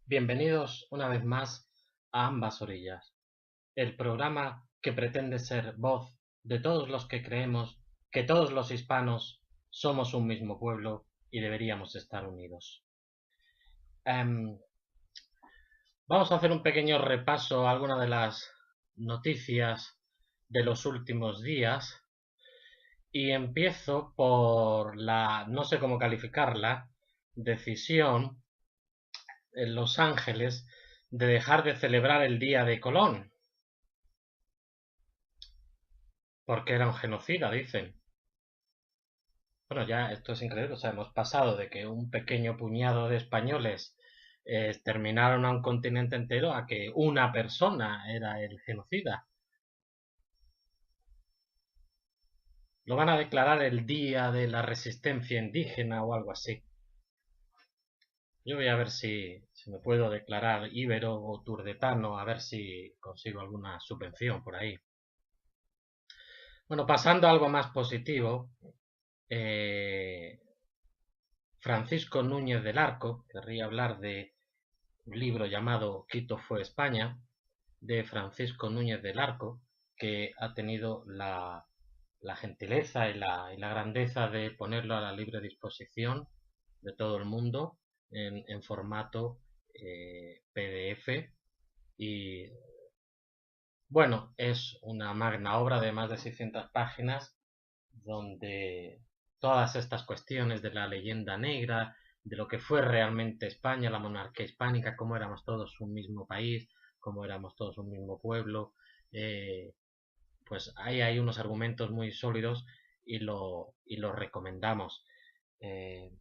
Bienvenidos una vez más a Ambas Orillas, el programa que pretende ser voz de todos los que creemos que todos los hispanos somos un mismo pueblo y deberíamos estar unidos. Em, Vamos a hacer un pequeño repaso a algunas de las noticias de los últimos días y empiezo por la, no sé cómo calificarla, decisión en Los Ángeles de dejar de celebrar el Día de Colón, porque era un genocida, dicen. Bueno, ya esto es increíble, o sea, hemos pasado de que un pequeño puñado de españoles exterminaron a un continente entero a que una persona era el genocida. Lo van a declarar el Día de la Resistencia Indígena o algo así. Yo voy a ver si me puedo declarar íbero o turdetano, a ver si consigo alguna subvención por ahí. Bueno, pasando a algo más positivo, eh, Francisco Núñez del Arco, querría hablar de un libro llamado Quito fue España, de Francisco Núñez del Arco, que ha tenido la gentileza y la grandeza de ponerlo a la libre disposición de todo el mundo en formato PDF. Y bueno, es una magna obra de más de 600 páginas donde todas estas cuestiones de la leyenda negra, de lo que fue realmente España, la monarquía hispánica, cómo éramos todos un mismo país, cómo éramos todos un mismo pueblo, eh, pues ahí hay unos argumentos muy sólidos y lo recomendamos. Eh,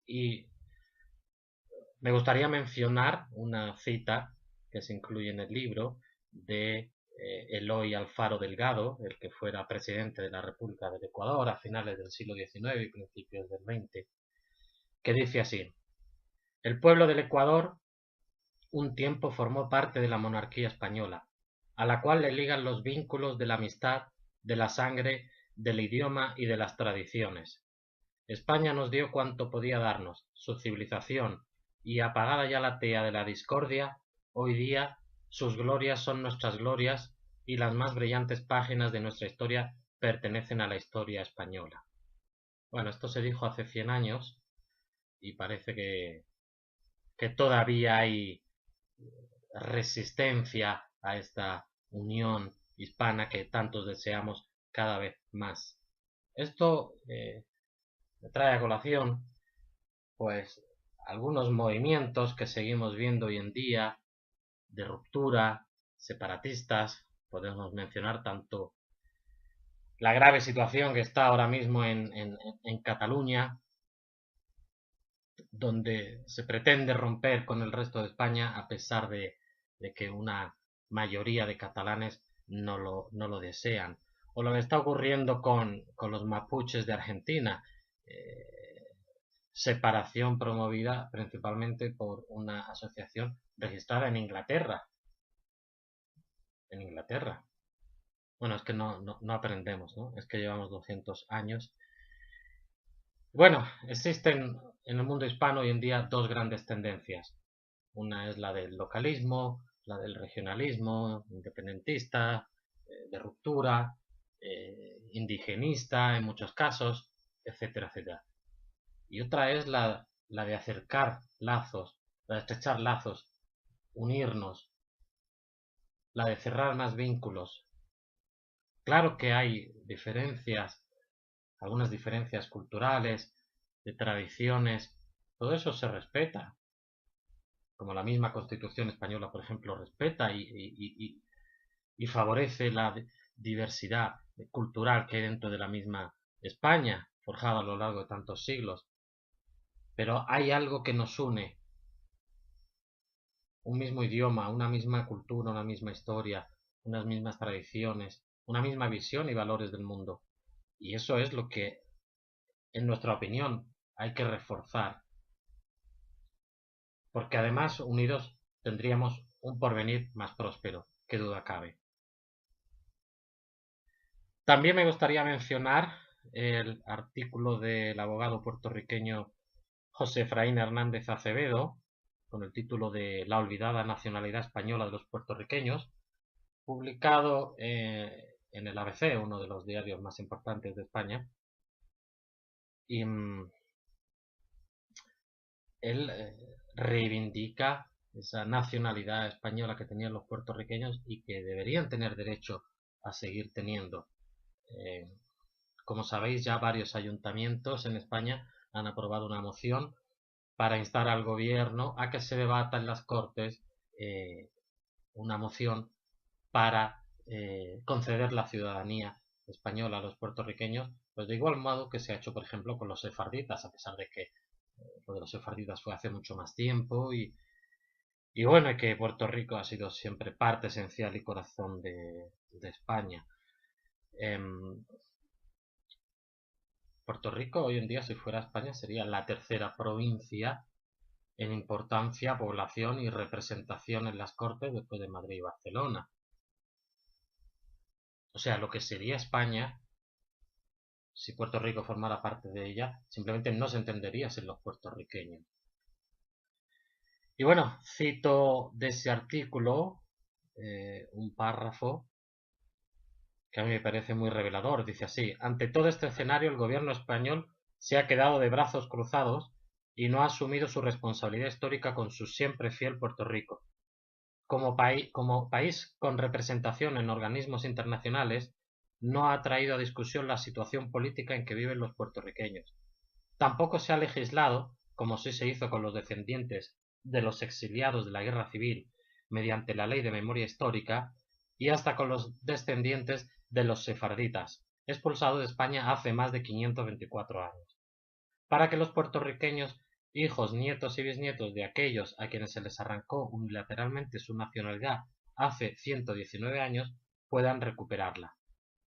y me gustaría mencionar una cita que se incluye en el libro de Eloy Alfaro Delgado, el que fuera presidente de la República del Ecuador a finales del siglo XIX y principios del XX, que dice así: el pueblo del Ecuador un tiempo formó parte de la monarquía española, a la cual le ligan los vínculos de la amistad, de la sangre, del idioma y de las tradiciones. España nos dio cuanto podía darnos, su civilización, y apagada ya la tea de la discordia, hoy día sus glorias son nuestras glorias y las más brillantes páginas de nuestra historia pertenecen a la historia española. Bueno, esto se dijo hace 100 años y parece que todavía hay resistencia a esta unión hispana que tantos deseamos cada vez más. Esto me trae a colación pues algunos movimientos que seguimos viendo hoy en día de ruptura, separatistas. Podemos mencionar tanto la grave situación que está ahora mismo en Cataluña, donde se pretende romper con el resto de España a pesar de que una mayoría de catalanes no lo desean. O lo que está ocurriendo con los mapuches de Argentina, separación promovida principalmente por una asociación registrada en Inglaterra. En Inglaterra. Bueno, es que no aprendemos, ¿no? Es que llevamos 200 años. Bueno, existen en el mundo hispano hoy en día dos grandes tendencias. Una es la del localismo, la del regionalismo, independentista, de ruptura, indigenista en muchos casos, etcétera, etcétera. Y otra es la de acercar lazos, la de estrechar lazos, unirnos, la de cerrar más vínculos. Claro que hay diferencias, algunas diferencias culturales, de tradiciones, todo eso se respeta, como la misma Constitución española, por ejemplo, respeta y favorece la diversidad cultural que hay dentro de la misma España, forjada a lo largo de tantos siglos. Pero hay algo que nos une, un mismo idioma, una misma cultura, una misma historia, unas mismas tradiciones, una misma visión y valores del mundo. Y eso es lo que, en nuestra opinión, hay que reforzar. Porque además, unidos, tendríamos un porvenir más próspero, qué duda cabe. También me gustaría mencionar el artículo del abogado puertorriqueño José Efraín Hernández Acevedo, con el título de La olvidada nacionalidad española de los puertorriqueños, publicado en el ABC, uno de los diarios más importantes de España. Y él reivindica esa nacionalidad española que tenían los puertorriqueños y que deberían tener derecho a seguir teniendo. Como sabéis, ya varios ayuntamientos en España han aprobado una moción para instar al gobierno a que se debata en las Cortes una moción para conceder la ciudadanía española a los puertorriqueños, pues de igual modo que se ha hecho, por ejemplo, con los sefarditas, a pesar de que lo de los sefarditas fue hace mucho más tiempo y bueno, y que Puerto Rico ha sido siempre parte esencial y corazón de España. Puerto Rico hoy en día, si fuera España, sería la tercera provincia en importancia, población y representación en las Cortes después de Madrid y Barcelona. O sea, lo que sería España, si Puerto Rico formara parte de ella, simplemente no se entendería sin los puertorriqueños. Y bueno, cito de ese artículo un párrafo que a mí me parece muy revelador. Dice así: ante todo este escenario, el gobierno español se ha quedado de brazos cruzados y no ha asumido su responsabilidad histórica con su siempre fiel Puerto Rico. Como país con representación en organismos internacionales, no ha traído a discusión la situación política en que viven los puertorriqueños. Tampoco se ha legislado, como sí se hizo con los descendientes de los exiliados de la Guerra Civil, mediante la Ley de Memoria Histórica, y hasta con los descendientes de los sefarditas, expulsados de España hace más de 524 años. Para que los puertorriqueños, hijos, nietos y bisnietos de aquellos a quienes se les arrancó unilateralmente su nacionalidad hace 119 años, puedan recuperarla.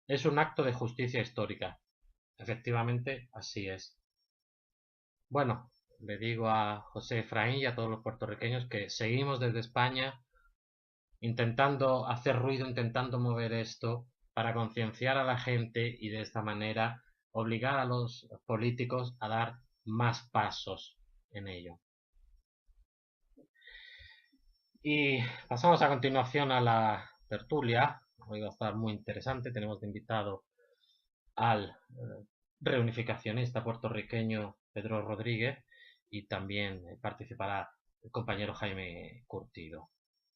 Es un acto de justicia histórica. Efectivamente, así es. Bueno, le digo a José Efraín y a todos los puertorriqueños que seguimos desde España intentando hacer ruido, intentando mover esto para concienciar a la gente y de esta manera obligar a los políticos a dar más pasos en ello. Y pasamos a continuación a la tertulia. Hoy va a estar muy interesante. Tenemos de invitado al reunificacionista puertorriqueño Pedro Rodríguez y también participará el compañero Jaime Curtido.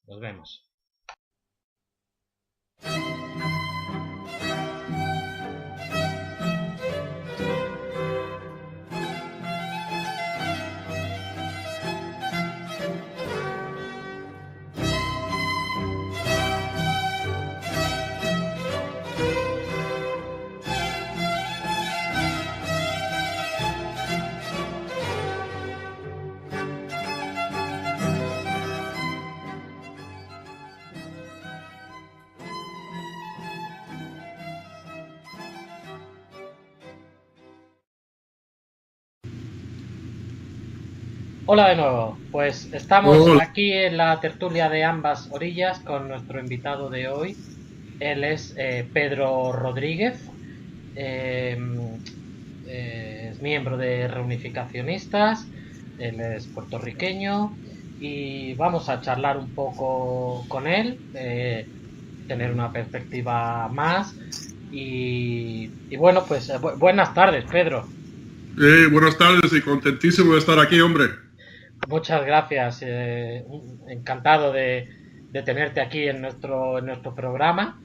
Nos vemos. Hola de nuevo, pues estamos aquí en la tertulia de ambas orillas con nuestro invitado de hoy. Él es Pedro Rodríguez, es miembro de Reunificacionistas, él es puertorriqueño y vamos a charlar un poco con él, tener una perspectiva más y bueno, pues buenas tardes, Pedro. Buenas tardes y contentísimo de estar aquí, hombre. Muchas gracias, encantado de tenerte aquí en nuestro programa.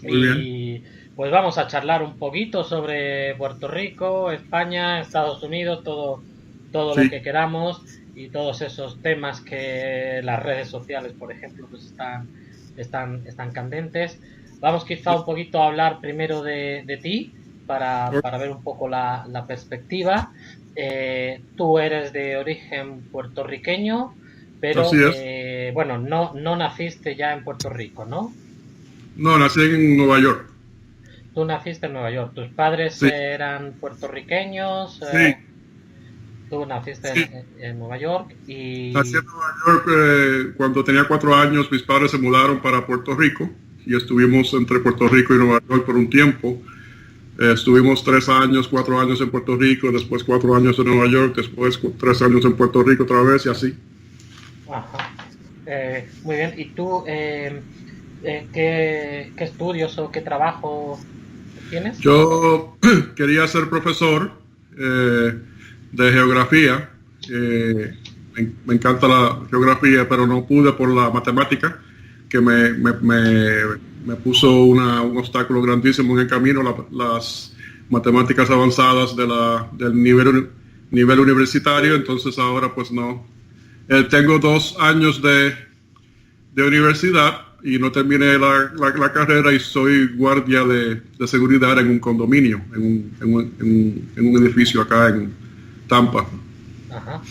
Muy bien. Pues vamos a charlar un poquito sobre Puerto Rico, España, Estados Unidos, todo sí, lo que queramos y todos esos temas que las redes sociales, por ejemplo, pues están candentes. Vamos quizá un poquito a hablar primero de ti para ver un poco la perspectiva. Tú eres de origen puertorriqueño, pero bueno, no naciste ya en Puerto Rico, ¿no? No, nací en Nueva York. Tú naciste en Nueva York. ¿Tus padres eran puertorriqueños? Sí. Tú naciste en Nueva York y... Nací en Nueva York cuando tenía 4 años. Mis padres se mudaron para Puerto Rico y estuvimos entre Puerto Rico y Nueva York por un tiempo. Estuvimos 3 años, 4 años en Puerto Rico, después 4 años en Nueva York, después 3 años en Puerto Rico otra vez y así. Ajá. Muy bien. ¿Y tú qué estudios o qué trabajo tienes? Yo quería ser profesor de geografía. Me encanta la geografía, pero no pude por la matemática, que me puso un obstáculo grandísimo en el camino, las matemáticas avanzadas del nivel universitario. Entonces ahora pues no. Tengo 2 años de universidad y no terminé la carrera, y soy guardia de seguridad en un condominio, en un edificio acá en Tampa. Ajá.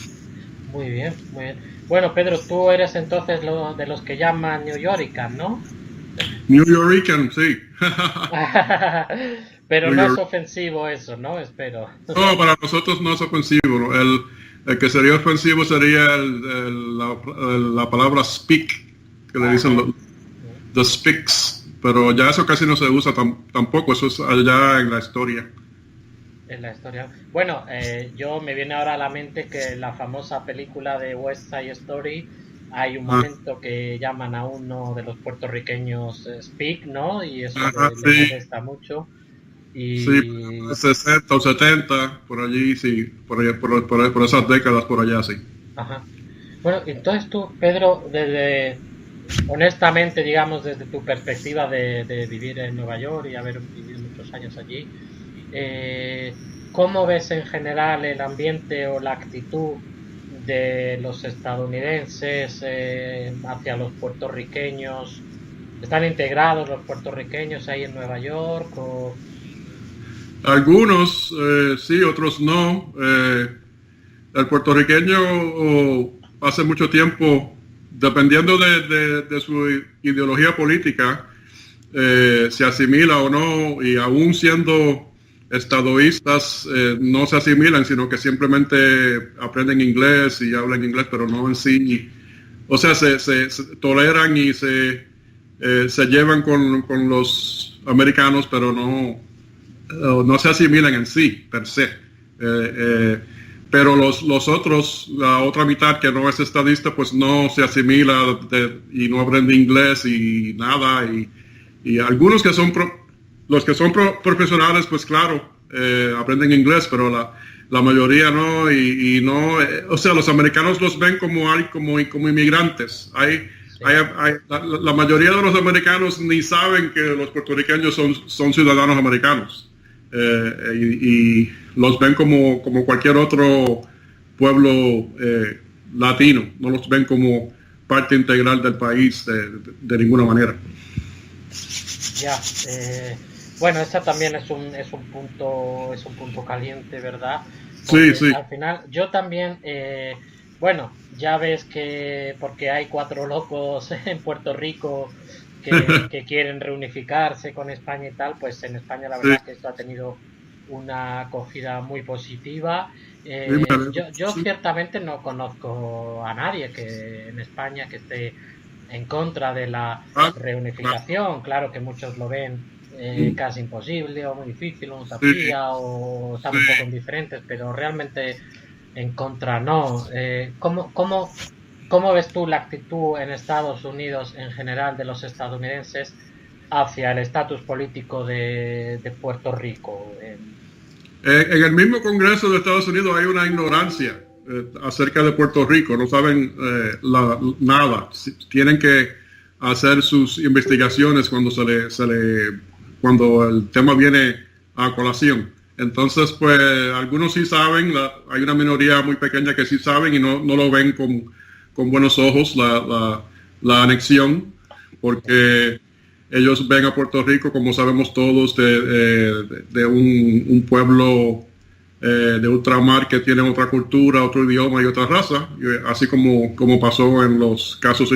Muy bien, muy bien. Bueno, Pedro, tú eres entonces de los que llaman New Yorker, ¿no? New Yorican, sí. Pero New no es York. ofensivo eso, ¿no? Espero. No, para nosotros no es ofensivo, ¿no? El que sería ofensivo sería la palabra speak, que le dicen Ajá. the speaks, pero ya eso casi no se usa tampoco, eso es allá en la historia. En la historia. Bueno, yo me viene ahora a la mente que en la famosa película de West Side Story hay un Ah, momento que llaman a uno de los puertorriqueños Speak, ¿no? Y eso ajá, le sí, molesta mucho. sí, Y 60 o 70, por allí, sí, por, allá, por esas décadas, por allá, sí. ajá. Bueno, entonces tú, Pedro, desde, honestamente, digamos, desde tu perspectiva de vivir en Nueva York y haber vivido muchos años allí, eh, ¿cómo ves en general el ambiente o la actitud de los estadounidenses hacia los puertorriqueños? ¿Están integrados los puertorriqueños ahí en Nueva York? O... Algunos sí, otros no. El puertorriqueño hace mucho tiempo, dependiendo de su ideología política, se asimila o no, y aún siendo estadoístas, no se asimilan, sino que simplemente aprenden inglés y hablan inglés, pero no en sí. O sea, se toleran y se llevan con los americanos, pero no se asimilan en sí, per se. Pero los otros, la otra mitad que no es estadista, pues no se asimila y no aprende inglés y nada. Y algunos que son, los que son profesionales, pues claro, aprenden inglés, pero la mayoría no. Y no, o sea, los americanos los ven como inmigrantes. Sí, La mayoría de los americanos ni saben que los puertorriqueños son ciudadanos americanos. Y los ven como cualquier otro pueblo latino, no los ven como parte integral del país de ninguna manera. ya. Bueno, esa también es un punto caliente, ¿verdad? Sí, Porque sí, al final yo también, bueno, ya ves que porque hay cuatro locos en Puerto Rico que quieren reunificarse con España y tal, pues en España la sí, verdad que esto ha tenido una acogida muy positiva. sí, me alegro. Yo Sí. ciertamente no conozco a nadie que en España que esté en contra de la Ah, ah, reunificación. Claro que muchos lo ven casi imposible o muy difícil, o sí, utopía, o están sí. un poco indiferentes, pero realmente en contra no. ¿Cómo ves tú la actitud en Estados Unidos en general de los estadounidenses hacia el estatus político de Puerto Rico? En el mismo Congreso de Estados Unidos hay una ignorancia acerca de Puerto Rico, no saben nada. Tienen que hacer sus investigaciones cuando el tema viene a colación. Entonces, pues algunos sí saben, hay una minoría muy pequeña que sí saben y no lo ven con buenos ojos la anexión, porque ellos ven a Puerto Rico, como sabemos todos, de un pueblo de ultramar que tiene otra cultura, otro idioma y otra raza, así como pasó en los casos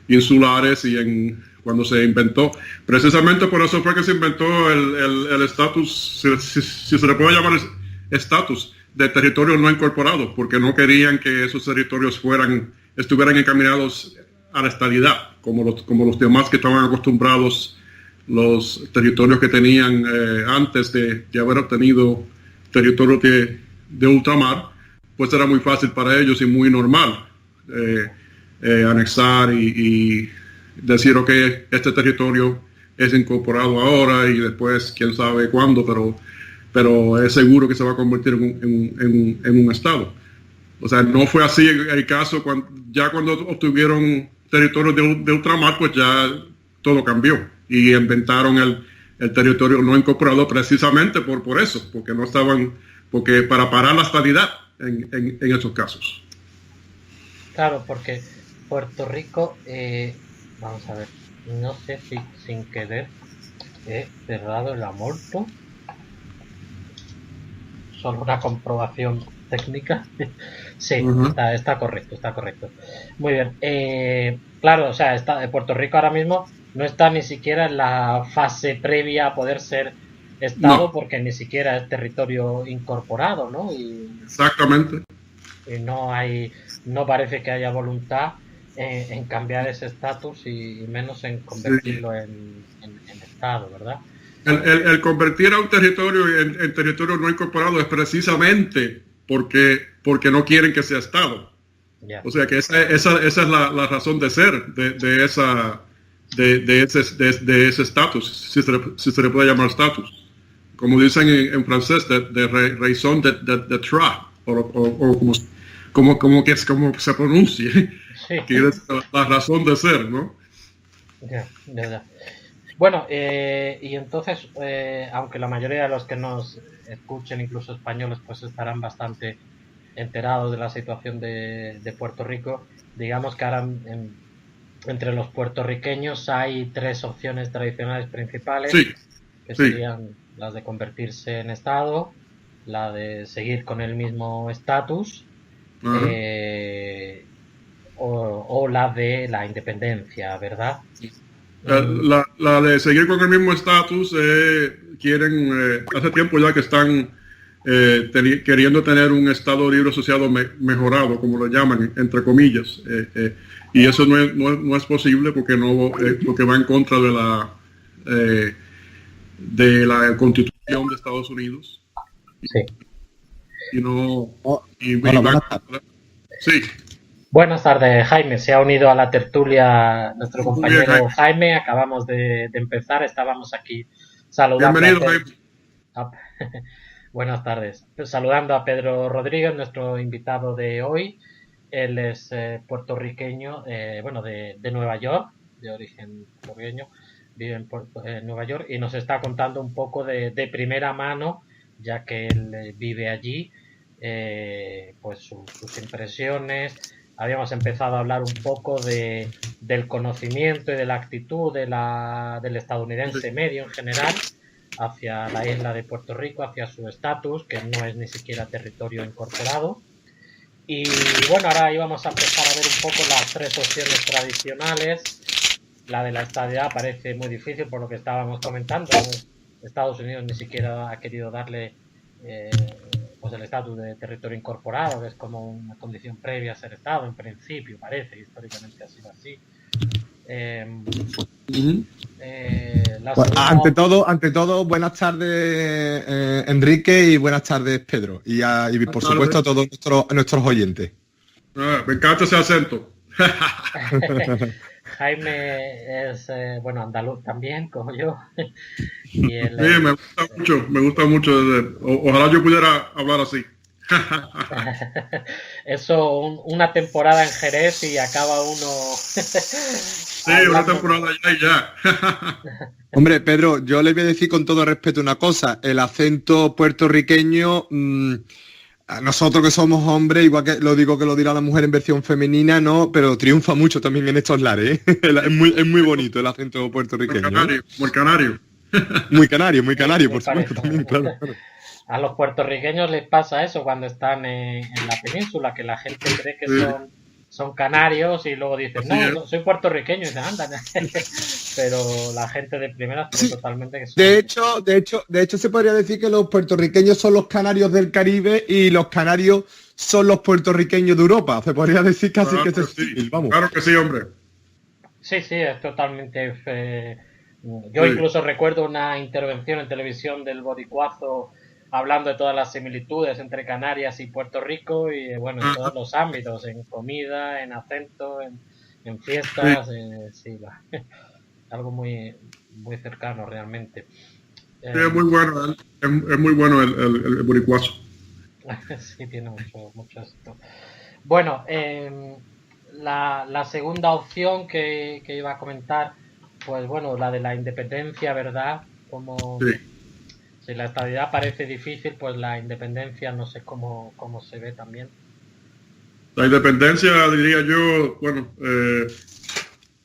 insulares y cuando se inventó. Precisamente por eso fue que se inventó el estatus, si se le puede llamar estatus, de territorio no incorporado, porque no querían que esos territorios estuvieran encaminados a la estabilidad, como los demás que estaban acostumbrados, los territorios que tenían antes de haber obtenido territorios de ultramar, pues era muy fácil para ellos y muy normal. anexar y decir, ok, este territorio es incorporado ahora y después quién sabe cuándo, pero es seguro que se va a convertir en un estado. O sea, no fue así el caso ya cuando obtuvieron territorios de ultramar, pues ya todo cambió y inventaron el territorio no incorporado precisamente por eso, porque no estaban, porque para parar la estabilidad en esos casos. Claro, porque Puerto Rico, vamos a ver, no sé si sin querer he cerrado el amorto. Solo una comprobación técnica. Sí, está correcto, está correcto. Muy bien. Claro, o sea, Puerto Rico ahora mismo no está ni siquiera en la fase previa a poder ser Estado, porque ni siquiera es territorio incorporado, ¿no? Exactamente. Y no parece que haya voluntad en cambiar ese estatus y menos en convertirlo en Estado, ¿verdad? El convertir a un territorio en territorio no incorporado es precisamente porque no quieren que sea Estado. Yeah. O sea que esa es la razón de ser de ese estatus, si se le puede llamar estatus. Como dicen en francés, de raison de trois, o como se pronuncie, sí. Que es la razón de ser, ¿no? Yeah. Bueno, y entonces, aunque la mayoría de los que nos escuchen, incluso españoles, pues estarán bastante enterados de la situación de Puerto Rico, digamos que ahora entre los puertorriqueños hay tres opciones tradicionales principales, sí, que serían las de convertirse en Estado, la de seguir con el mismo estatus, o la de la independencia, ¿verdad? La de seguir con el mismo estatus, quieren, hace tiempo ya que están queriendo tener un estado libre asociado mejorado, como lo llaman, entre comillas, y eso no es posible porque va en contra de la Constitución de Estados Unidos. Sí. Sí. Buenas tardes, Jaime. Se ha unido a la tertulia nuestro compañero Jaime. Acabamos de empezar. Estábamos aquí saludando. Bienvenido, Jaime. Buenas tardes. Saludando a Pedro Rodríguez, nuestro invitado de hoy. Él es puertorriqueño, de Nueva York, de origen puertorriqueño. Vive en Nueva York y nos está contando un poco de primera mano, ya que él vive allí, pues sus impresiones. Habíamos empezado a hablar un poco del conocimiento y de la actitud del estadounidense medio en general hacia la isla de Puerto Rico, hacia su estatus, que no es ni siquiera territorio incorporado. Y bueno, ahora íbamos a empezar a ver un poco las tres opciones tradicionales. La de la estadidad parece muy difícil por lo que estábamos comentando. Estados Unidos ni siquiera ha querido darle pues el estatus de territorio incorporado, que es como una condición previa a ser Estado, en principio, parece, históricamente ha sido así. Ante todo, buenas tardes, Enrique, y buenas tardes, Pedro, y por supuesto a todos nuestros oyentes. Me encanta ese acento. Jaime es, andaluz también, como yo. Y él, sí, me gusta mucho. Ojalá yo pudiera hablar así. Eso, una temporada en Jerez y acaba uno... Sí, una temporada ya y ya. Hombre, Pedro, yo le voy a decir con todo respeto una cosa. El acento puertorriqueño... a nosotros que somos hombres, igual que lo dirá la mujer en versión femenina, no, pero triunfa mucho también en estos lares, ¿eh? Es muy bonito el acento puertorriqueño. Muy canario. Muy canario, por supuesto, también, claro. A los puertorriqueños les pasa eso cuando están en la península, que la gente cree que son canarios y luego dicen, no, soy puertorriqueño, y dicen, anda. Pero la gente de primera sabe totalmente que son... De hecho se podría decir que los puertorriqueños son los canarios del Caribe y los canarios son los puertorriqueños de Europa. Se podría decir casi claro que sí. Vamos. Claro que sí, hombre. Sí, es totalmente... Yo incluso recuerdo una intervención en televisión del Boricuazo hablando de todas las similitudes entre Canarias y Puerto Rico y en todos los ámbitos, en comida, en acento, en fiestas, Sí. sí, algo muy, muy cercano realmente. Sí, es muy bueno, es muy bueno el boricuazo. Sí, tiene mucho, mucho éxito. Bueno, la segunda opción que iba a comentar, pues bueno, la de la independencia, ¿verdad? Como Sí. si la estabilidad parece difícil, pues la independencia no sé cómo se ve también. La independencia, diría yo, bueno,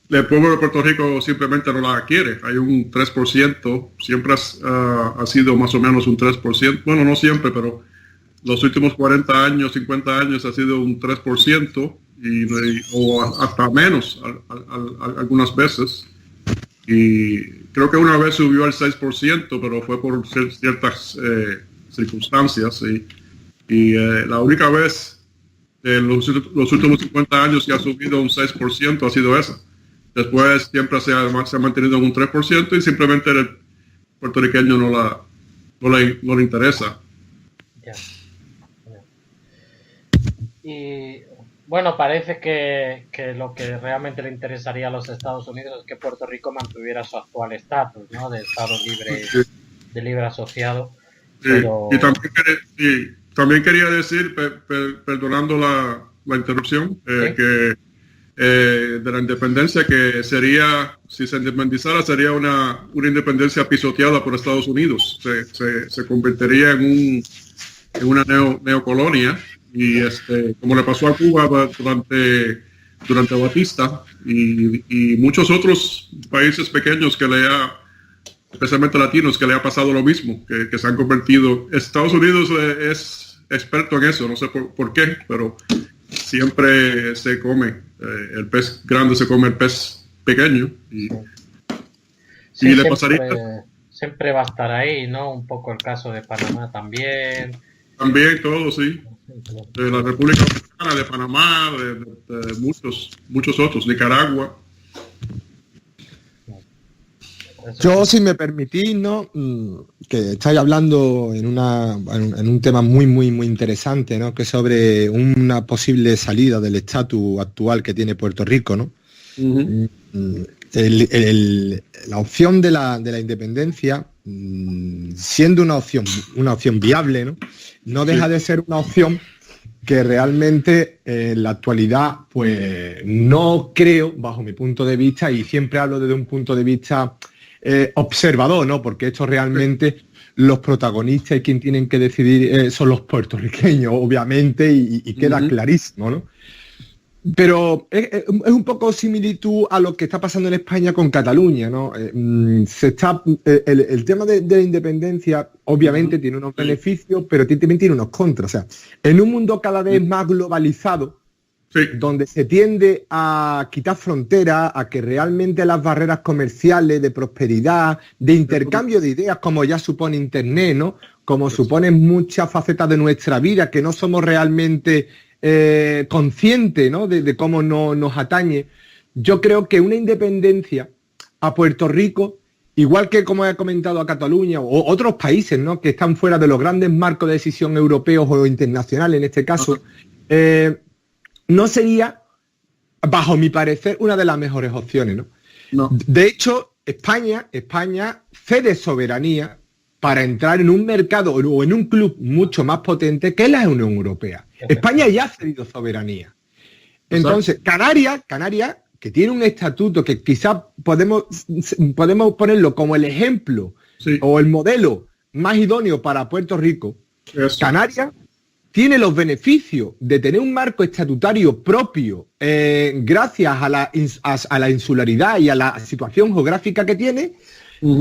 el pueblo de Puerto Rico simplemente no la quiere. Hay un 3%, siempre ha sido más o menos un 3%. Bueno, no siempre, pero los últimos 40 años, 50 años ha sido un 3% o hasta menos algunas veces. Y creo que una vez subió al 6%, pero fue por ciertas circunstancias. Y la única vez en los últimos 50 años que ha subido un 6% ha sido esa. Después siempre se ha mantenido en un 3% y simplemente el puertorriqueño no le interesa. Ya, ya. Y bueno, parece que lo que realmente le interesaría a los Estados Unidos es que Puerto Rico mantuviera su actual estatus, ¿no? De Estado libre, Sí, de libre asociado, sí. pero Y también quería decir, perdonando la interrupción, ¿sí? que de la independencia, que sería, si se independizara, sería una independencia pisoteada por Estados Unidos. Se convertiría en una neocolonia, y como le pasó a Cuba durante Batista y muchos otros países pequeños especialmente latinos, que le ha pasado lo mismo, que se han convertido. Estados Unidos es experto en eso, no sé por qué, pero siempre se come, el pez grande se come el pez pequeño, Sí, y le pasaría siempre va a estar ahí, ¿no? Un poco el caso de Panamá también. también todo, sí, de la República Dominicana, de Panamá, de muchos otros, Nicaragua. Yo, si me permitís, ¿no? Que estáis hablando en un tema muy, muy, muy interesante, ¿no? Que es sobre una posible salida del estatus actual que tiene Puerto Rico, ¿no? Uh-huh. La opción de la independencia, siendo una opción viable, no deja de ser una opción que realmente en la actualidad, pues no creo, bajo mi punto de vista, y siempre hablo desde un punto de vista observador, ¿no? Porque esto realmente los protagonistas y quien tienen que decidir son los puertorriqueños, obviamente, y queda clarísimo, ¿no? Pero es un poco similitud a lo que está pasando en España con Cataluña, ¿no? El tema de la independencia obviamente tiene unos beneficios, pero también tiene unos contras. O sea, en un mundo cada vez más globalizado, donde se tiende a quitar fronteras, a que realmente las barreras comerciales, de prosperidad, de intercambio de ideas, como ya supone Internet, ¿no? Como suponen muchas facetas de nuestra vida, que no somos realmente conscientes, ¿no? de cómo nos atañe. Yo creo que una independencia a Puerto Rico, igual que, como he comentado, a Cataluña o otros países, ¿no? Que están fuera de los grandes marcos de decisión europeos o internacionales en este caso, no sería, bajo mi parecer, una de las mejores opciones, ¿no? No. De hecho, España cede soberanía para entrar en un mercado o en un club mucho más potente que la Unión Europea. España ya ha cedido soberanía. Entonces, Canarias, que tiene un estatuto que quizás podemos ponerlo como el ejemplo o el modelo más idóneo para Puerto Rico. Eso. Canarias tiene los beneficios de tener un marco estatutario propio gracias a la insularidad y a la situación geográfica que tiene.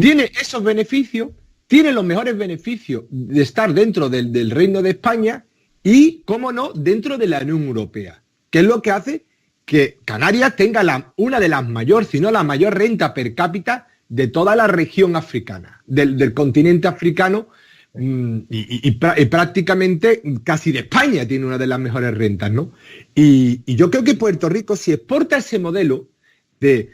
Tiene esos beneficios, tiene los mejores beneficios de estar dentro del Reino de España y, cómo no, dentro de la Unión Europea, que es lo que hace que Canarias tenga una de las mayores, si no la mayor renta per cápita de toda la región africana, del continente africano, y prácticamente casi de España tiene una de las mejores rentas, ¿no? Y yo creo que Puerto Rico, si exporta ese modelo de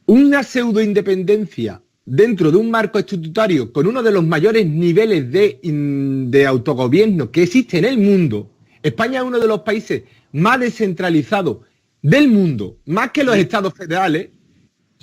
una pseudo-independencia dentro de un marco estatutario con uno de los mayores niveles de autogobierno que existe en el mundo, España es uno de los países más descentralizados del mundo, más que los estados federales,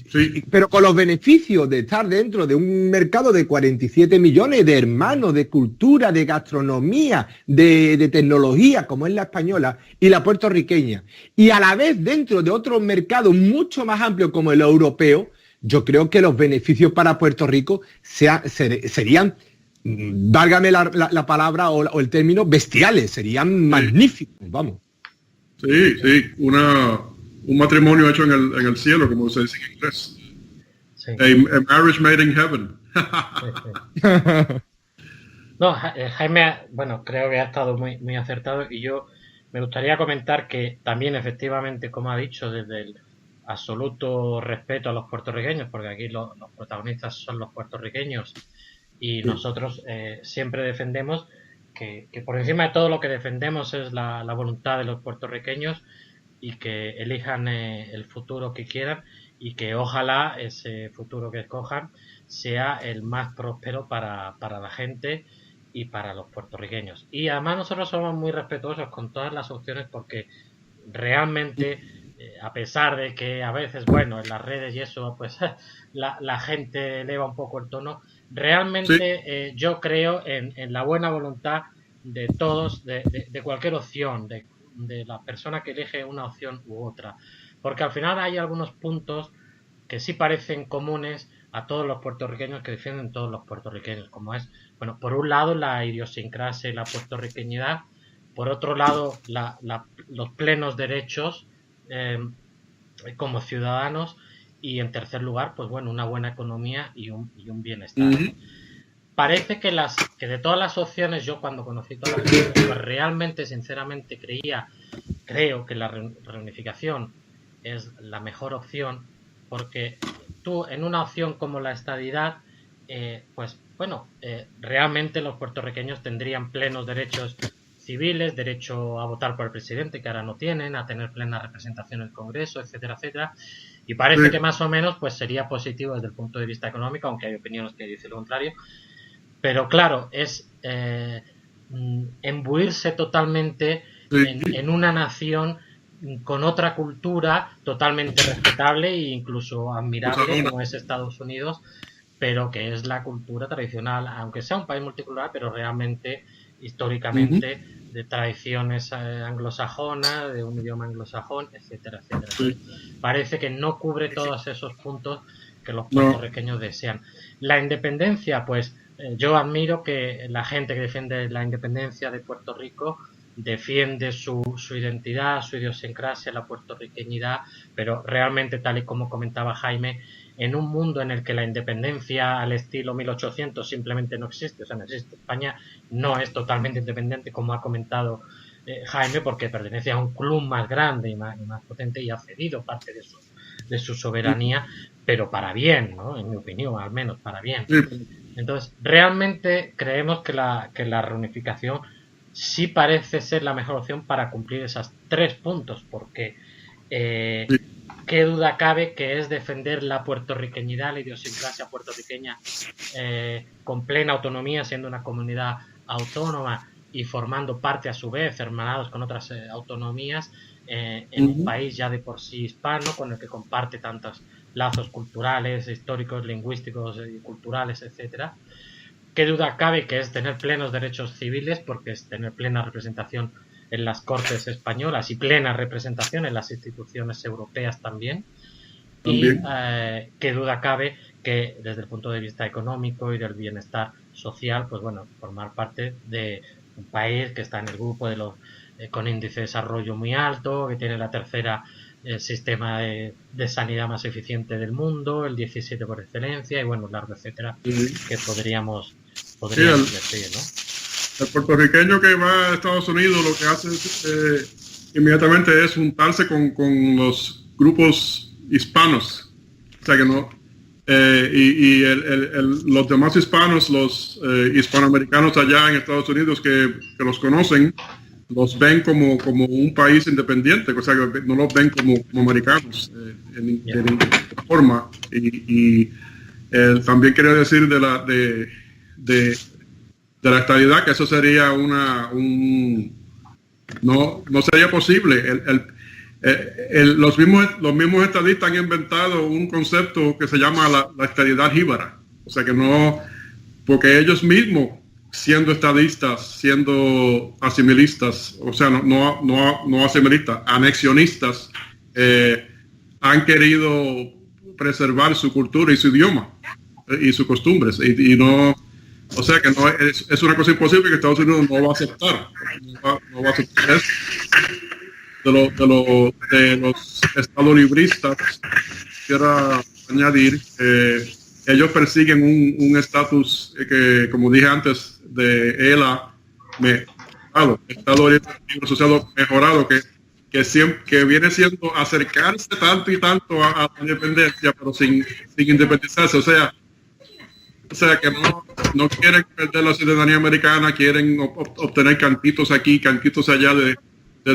Sí. pero con los beneficios de estar dentro de un mercado de 47 millones de hermanos, de cultura, de gastronomía, de tecnología, como es la española y la puertorriqueña, y a la vez dentro de otro mercado mucho más amplio como el europeo, yo creo que los beneficios para Puerto Rico serían, válgame la palabra o el término, bestiales, serían magníficos, vamos. Sí, sí, un matrimonio hecho en el cielo, como se dice en inglés. Sí. A marriage made in heaven. Sí, sí. No, Jaime, bueno, creo que ha estado muy, muy acertado y yo me gustaría comentar que también efectivamente, como ha dicho, desde el absoluto respeto a los puertorriqueños, porque aquí los protagonistas son los puertorriqueños y nosotros siempre defendemos que por encima de todo lo que defendemos es la voluntad de los puertorriqueños y que elijan el futuro que quieran y que ojalá ese futuro que escojan sea el más próspero para la gente y para los puertorriqueños. Y además nosotros somos muy respetuosos con todas las opciones porque realmente, a pesar de que a veces, bueno, en las redes y eso, pues la gente eleva un poco el tono, realmente yo creo en la buena voluntad de todos, de cualquier opción, de la persona que elige una opción u otra. Porque al final hay algunos puntos que sí parecen comunes a todos los puertorriqueños, que defienden todos los puertorriqueños, como es, bueno, por un lado la idiosincrasia y la puertorriqueñidad, por otro lado los plenos derechos como ciudadanos y en tercer lugar, pues bueno, una buena economía y un bienestar. Parece que de todas las opciones, yo cuando conocí todas las opciones, pues realmente, sinceramente, creo que la reunificación es la mejor opción, porque tú en una opción como la estadidad, pues bueno, realmente los puertorriqueños tendrían plenos derechos civiles, derecho a votar por el presidente, que ahora no tienen, a tener plena representación en el Congreso, etcétera, etcétera. Y parece que más o menos pues sería positivo desde el punto de vista económico, aunque hay opiniones que dicen lo contrario. Pero claro, es embuirse totalmente en una nación con otra cultura totalmente respetable e incluso admirable como es Estados Unidos, pero que es la cultura tradicional, aunque sea un país multicultural, pero realmente históricamente de tradiciones anglosajonas, de un idioma anglosajón, etcétera, etcétera. Sí. Parece que no cubre todos esos puntos que los puertorriqueños desean. La independencia, pues yo admiro que la gente que defiende la independencia de Puerto Rico defiende su identidad, su idiosincrasia, la puertorriqueñidad, pero realmente, tal y como comentaba Jaime, en un mundo en el que la independencia al estilo 1800 simplemente no existe, o sea, no existe. España no es totalmente independiente, como ha comentado Jaime, porque pertenece a un club más grande y más potente y ha cedido parte de su soberanía, pero para bien, ¿no? En mi opinión, al menos para bien. Entonces, realmente creemos que la reunificación sí parece ser la mejor opción para cumplir esos 3 puntos, porque qué duda cabe que es defender la puertorriqueñidad, la idiosincrasia puertorriqueña con plena autonomía, siendo una comunidad autónoma y formando parte a su vez, hermanados con otras autonomías, en un país ya de por sí hispano, con el que comparte tantos lazos culturales, históricos, lingüísticos y culturales, etcétera. Qué duda cabe que es tener plenos derechos civiles, porque es tener plena representación en las Cortes españolas y plena representación en las instituciones europeas también. Y qué duda cabe que desde el punto de vista económico y del bienestar social, pues bueno, formar parte de un país que está en el grupo de los con índice de desarrollo muy alto, que tiene la tercera sistema de sanidad más eficiente del mundo, el 17 por excelencia y bueno, largo etcétera, que podríamos decir, ¿no? El puertorriqueño que va a Estados Unidos lo que hace inmediatamente es juntarse con los grupos hispanos, o sea que no los demás hispanos, los hispanoamericanos allá en Estados Unidos que los conocen, los ven como un país independiente, o sea que no los ven como americanos de ninguna forma. Y también quería decir de la estadidad que eso sería no sería posible. los mismos estadistas han inventado un concepto que se llama la estadidad jíbara. O sea que no, porque ellos mismos, siendo estadistas, siendo asimilistas, o sea, no asimilistas, anexionistas, han querido preservar su cultura y su idioma y sus costumbres. Y no, o sea que no es una cosa imposible que Estados Unidos no va a aceptar. No va a aceptar eso. De los estados libristas, quiero añadir, ellos persiguen un estatus que, como dije antes, de ELA, Estado Libre Asociado mejorado, que viene siendo acercarse tanto y tanto a la independencia, pero sin independizarse. O sea que no quieren perder la ciudadanía americana, quieren obtener cantitos aquí, cantitos allá de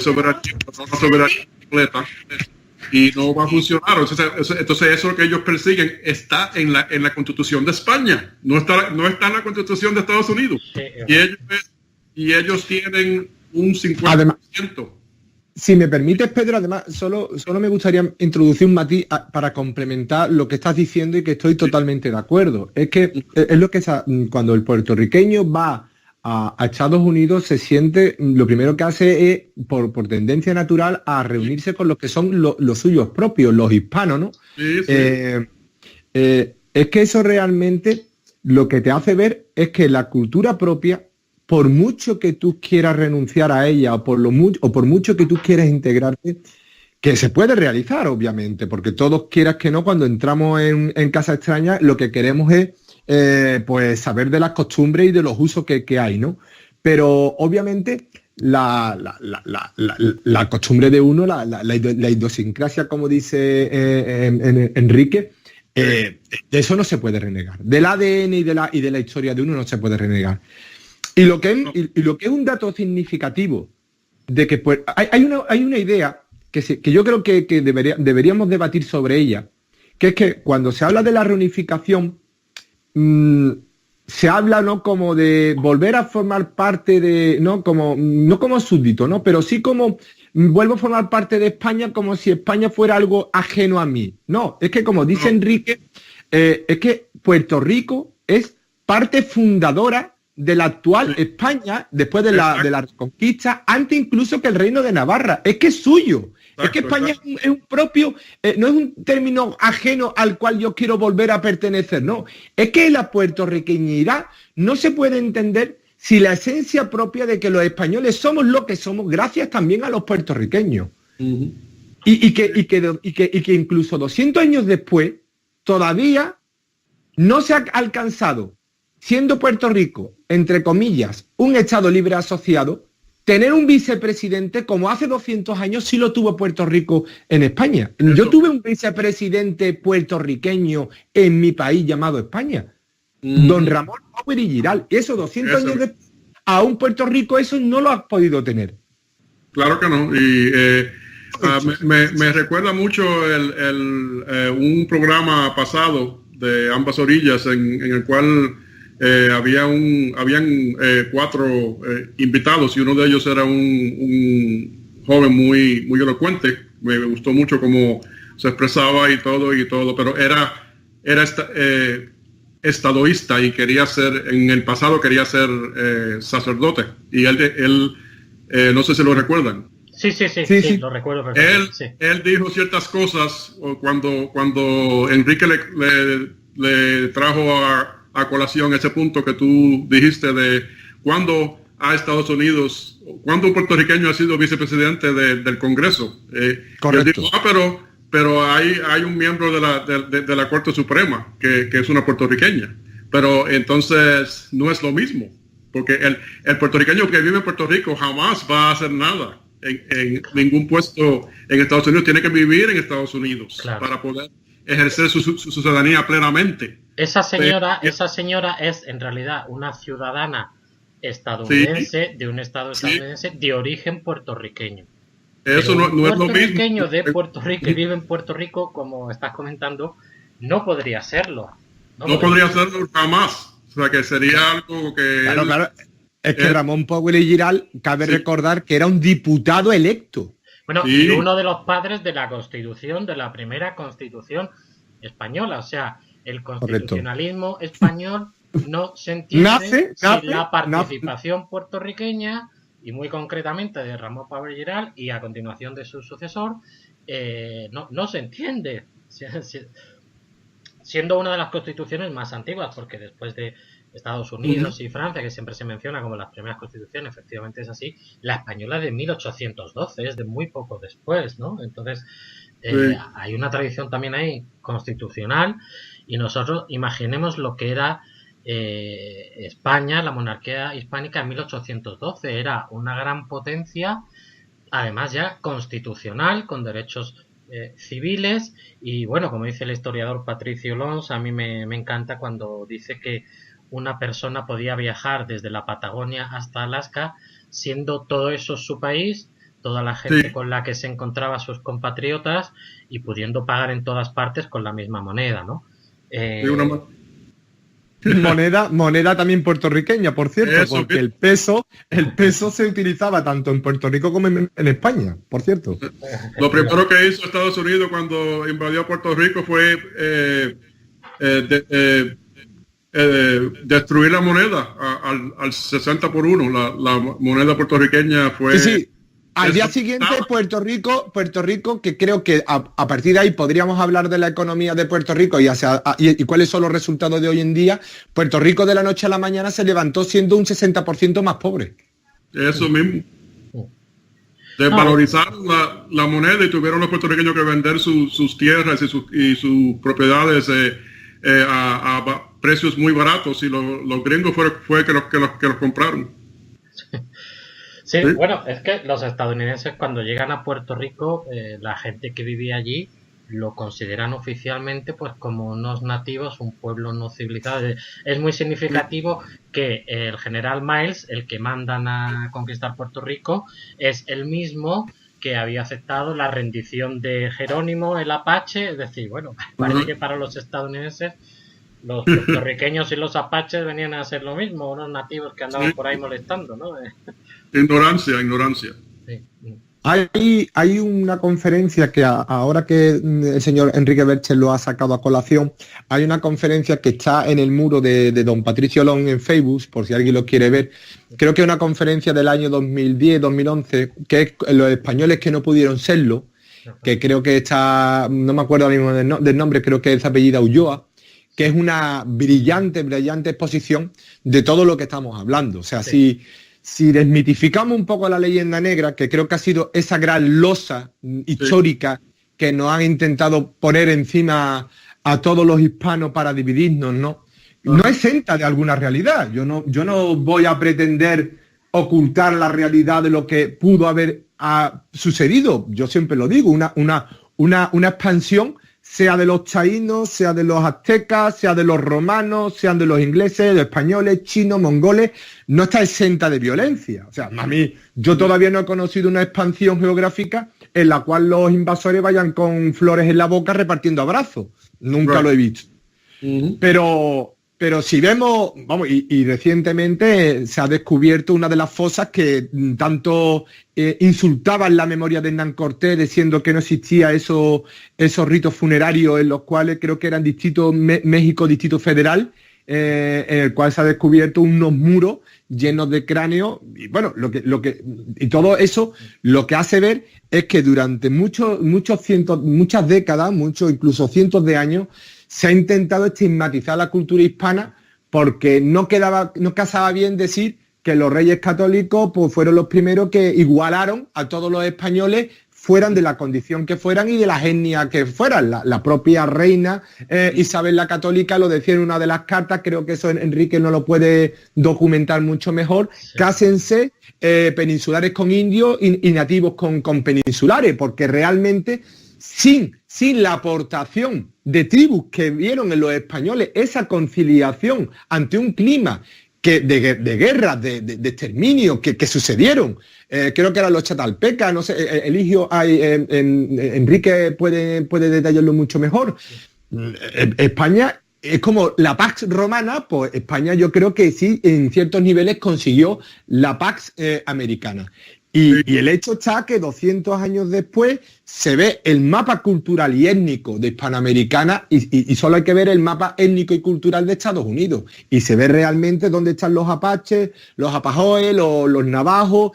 soberanía, no una soberanía completa, y no va a funcionar. Entonces eso que ellos persiguen está en la Constitución de España, no está en la Constitución de Estados Unidos. Sí, y ellos tienen un 50%. Además, si me permites, Pedro, además, solo me gustaría introducir un matiz para complementar lo que estás diciendo y que estoy totalmente de acuerdo. Es que es lo que cuando el puertorriqueño va a Estados Unidos, se siente, lo primero que hace es, por tendencia natural, a reunirse con los que son los suyos propios, los hispanos, ¿no? Sí, sí. Es que eso realmente lo que te hace ver es que la cultura propia, por mucho que tú quieras renunciar a ella o por mucho que tú quieras integrarte, que se puede realizar, obviamente, porque todos, quieras que no, cuando entramos en casa extraña, lo que queremos es pues saber de las costumbres y de los usos que hay, ¿no? Pero obviamente la costumbre de uno, la idiosincrasia, como dice Enrique, de eso no se puede renegar. Del ADN y de la historia de uno no se puede renegar. Y lo que es un dato significativo de que pues, hay una idea que yo creo que deberíamos debatir sobre ella, que es que cuando se habla de la reunificación, se habla, ¿no?, como de volver a formar parte de, no como súbdito, ¿no?, pero sí como vuelvo a formar parte de España, como si España fuera algo ajeno a mí. No, es que, como dice Enrique, es que Puerto Rico es parte fundadora de la actual España, después de la Reconquista, antes incluso que el Reino de Navarra. Es que es suyo. Es que España es un propio, no es un término ajeno al cual yo quiero volver a pertenecer, no. Es que la puertorriqueñidad no se puede entender si la esencia propia de que los españoles somos lo que somos gracias también a los puertorriqueños. Uh-huh. Y que incluso 200 años después todavía no se ha alcanzado, siendo Puerto Rico, entre comillas, un Estado libre asociado, tener un vicepresidente como hace 200 años sí lo tuvo Puerto Rico en España. Eso. Yo tuve un vicepresidente puertorriqueño en mi país llamado España, don Ramón Power y Giral. Y eso 200 años después, aún Puerto Rico eso no lo ha podido tener. Claro que no. Y me recuerda mucho un programa pasado de Ambas Orillas en el cual habían 4 invitados y uno de ellos era un joven muy elocuente. Me gustó mucho cómo se expresaba y todo, pero era estadoísta y en el pasado quería ser sacerdote, y él no sé si lo recuerdan. Sí, lo recuerdo perfectamente. Él dijo ciertas cosas cuando Enrique le trajo a colación ese punto que tú dijiste de cuando a Estados Unidos, cuando un puertorriqueño ha sido vicepresidente del Congreso. Correcto. Dijo, pero hay un miembro de la Corte Suprema que es una puertorriqueña. Pero entonces no es lo mismo, porque el puertorriqueño que vive en Puerto Rico jamás va a hacer nada en ningún puesto en Estados Unidos. Tiene que vivir en Estados Unidos, claro, para poder ejercer su ciudadanía plenamente. Esa señora es en realidad una ciudadana estadounidense, de un estado estadounidense, de origen puertorriqueño. Eso no es lo mismo. Un puertorriqueño de Puerto Rico y vive en Puerto Rico, como estás comentando, no podría serlo. No podría serlo jamás. O sea, que sería algo que... Claro. Es que Ramón Powell y Giral, cabe recordar que era un diputado electo. Bueno, Sí. y uno de los padres de la Constitución, de la primera Constitución española. O sea, el constitucionalismo español no se entiende sin la participación puertorriqueña y muy concretamente de Ramón Pablo Giral y a continuación de su sucesor, no se entiende. Siendo una de las constituciones más antiguas, porque después de Estados Unidos y Francia, que siempre se menciona como las primeras constituciones, efectivamente es así, la española es de 1812, es de muy poco después, ¿no? Entonces, hay una tradición también ahí constitucional y nosotros imaginemos lo que era España, la monarquía hispánica en 1812, era una gran potencia, además ya constitucional, con derechos civiles y bueno, como dice el historiador Patricio Lons, a mí me encanta cuando dice que una persona podía viajar desde la Patagonia hasta Alaska siendo todo eso su país, toda la gente con la que se encontraba sus compatriotas y pudiendo pagar en todas partes con la misma moneda, ¿no? Moneda también puertorriqueña, por cierto, porque el peso se utilizaba tanto en Puerto Rico como en España, por cierto. Lo primero que hizo Estados Unidos cuando invadió Puerto Rico fue destruir la moneda al 60 por 1. La moneda puertorriqueña fue... Sí. Al día siguiente, Puerto Rico, que creo que a partir de ahí podríamos hablar de la economía de Puerto Rico y cuáles son los resultados de hoy en día. Puerto Rico de la noche a la mañana se levantó siendo un 60% más pobre. Eso mismo. Desvalorizaron la moneda y tuvieron los puertorriqueños que vender sus tierras y sus propiedades a precios muy baratos y los gringos fue que los compraron. Sí, bueno, es que los estadounidenses cuando llegan a Puerto Rico, la gente que vivía allí lo consideran oficialmente pues como unos nativos, un pueblo no civilizado. Es muy significativo que el general Miles, el que mandan a conquistar Puerto Rico, es el mismo que había aceptado la rendición de Jerónimo, el Apache. Es decir, bueno, parece que para los estadounidenses los puertorriqueños y los apaches venían a ser lo mismo, unos nativos que andaban por ahí molestando, ¿no? Ignorancia. Sí. Hay una conferencia que ahora que el señor Enrique Bercher lo ha sacado a colación, hay una conferencia que está en el muro de don Patricio Lón en Facebook, por si alguien lo quiere ver. Creo que es una conferencia del año 2010-2011, que es los españoles que no pudieron serlo, que creo que está, no me acuerdo ahora mismo del nombre, creo que es apellida Ulloa, que es una brillante exposición de todo lo que estamos hablando. O sea, si desmitificamos un poco la leyenda negra, que creo que ha sido esa gran losa histórica que nos han intentado poner encima a todos los hispanos para dividirnos, ¿no? No exenta de alguna realidad. Yo no voy a pretender ocultar la realidad de lo que pudo haber sucedido. Yo siempre lo digo, una expansión, sea de los taínos, sea de los aztecas, sea de los romanos, sean de los ingleses, de españoles, chinos, mongoles, no está exenta de violencia. O sea, a mí, yo todavía no he conocido una expansión geográfica en la cual los invasores vayan con flores en la boca repartiendo abrazos. Nunca lo he visto. Pero si vemos, vamos, y recientemente se ha descubierto una de las fosas que tanto insultaban la memoria de Hernán Cortés, diciendo que no existía esos ritos funerarios en los cuales creo que eran Distrito México, Distrito Federal, en el cual se ha descubierto unos muros llenos de cráneos. Y bueno, y todo eso lo que hace ver es que durante muchas décadas, incluso cientos de años, se ha intentado estigmatizar la cultura hispana porque no casaba bien decir que los reyes católicos pues, fueron los primeros que igualaron a todos los españoles, fueran de la condición que fueran y de la etnia que fueran. La propia reina Isabel la Católica lo decía en una de las cartas, creo que eso Enrique no lo puede documentar mucho mejor. Sí. Cásense peninsulares con indios y nativos con peninsulares, porque realmente sin la aportación de tribus que vieron en los españoles esa conciliación ante un clima de guerras, de exterminio que sucedieron, creo que eran los chatalpecas, no sé, Enrique puede detallarlo mucho mejor. España es como la Pax Romana, pues España yo creo que sí, en ciertos niveles consiguió la Pax americana. Y el hecho está que 200 años después se ve el mapa cultural y étnico de Hispanoamericana y solo hay que ver el mapa étnico y cultural de Estados Unidos. Y se ve realmente dónde están los apaches, los apajoes, los navajos,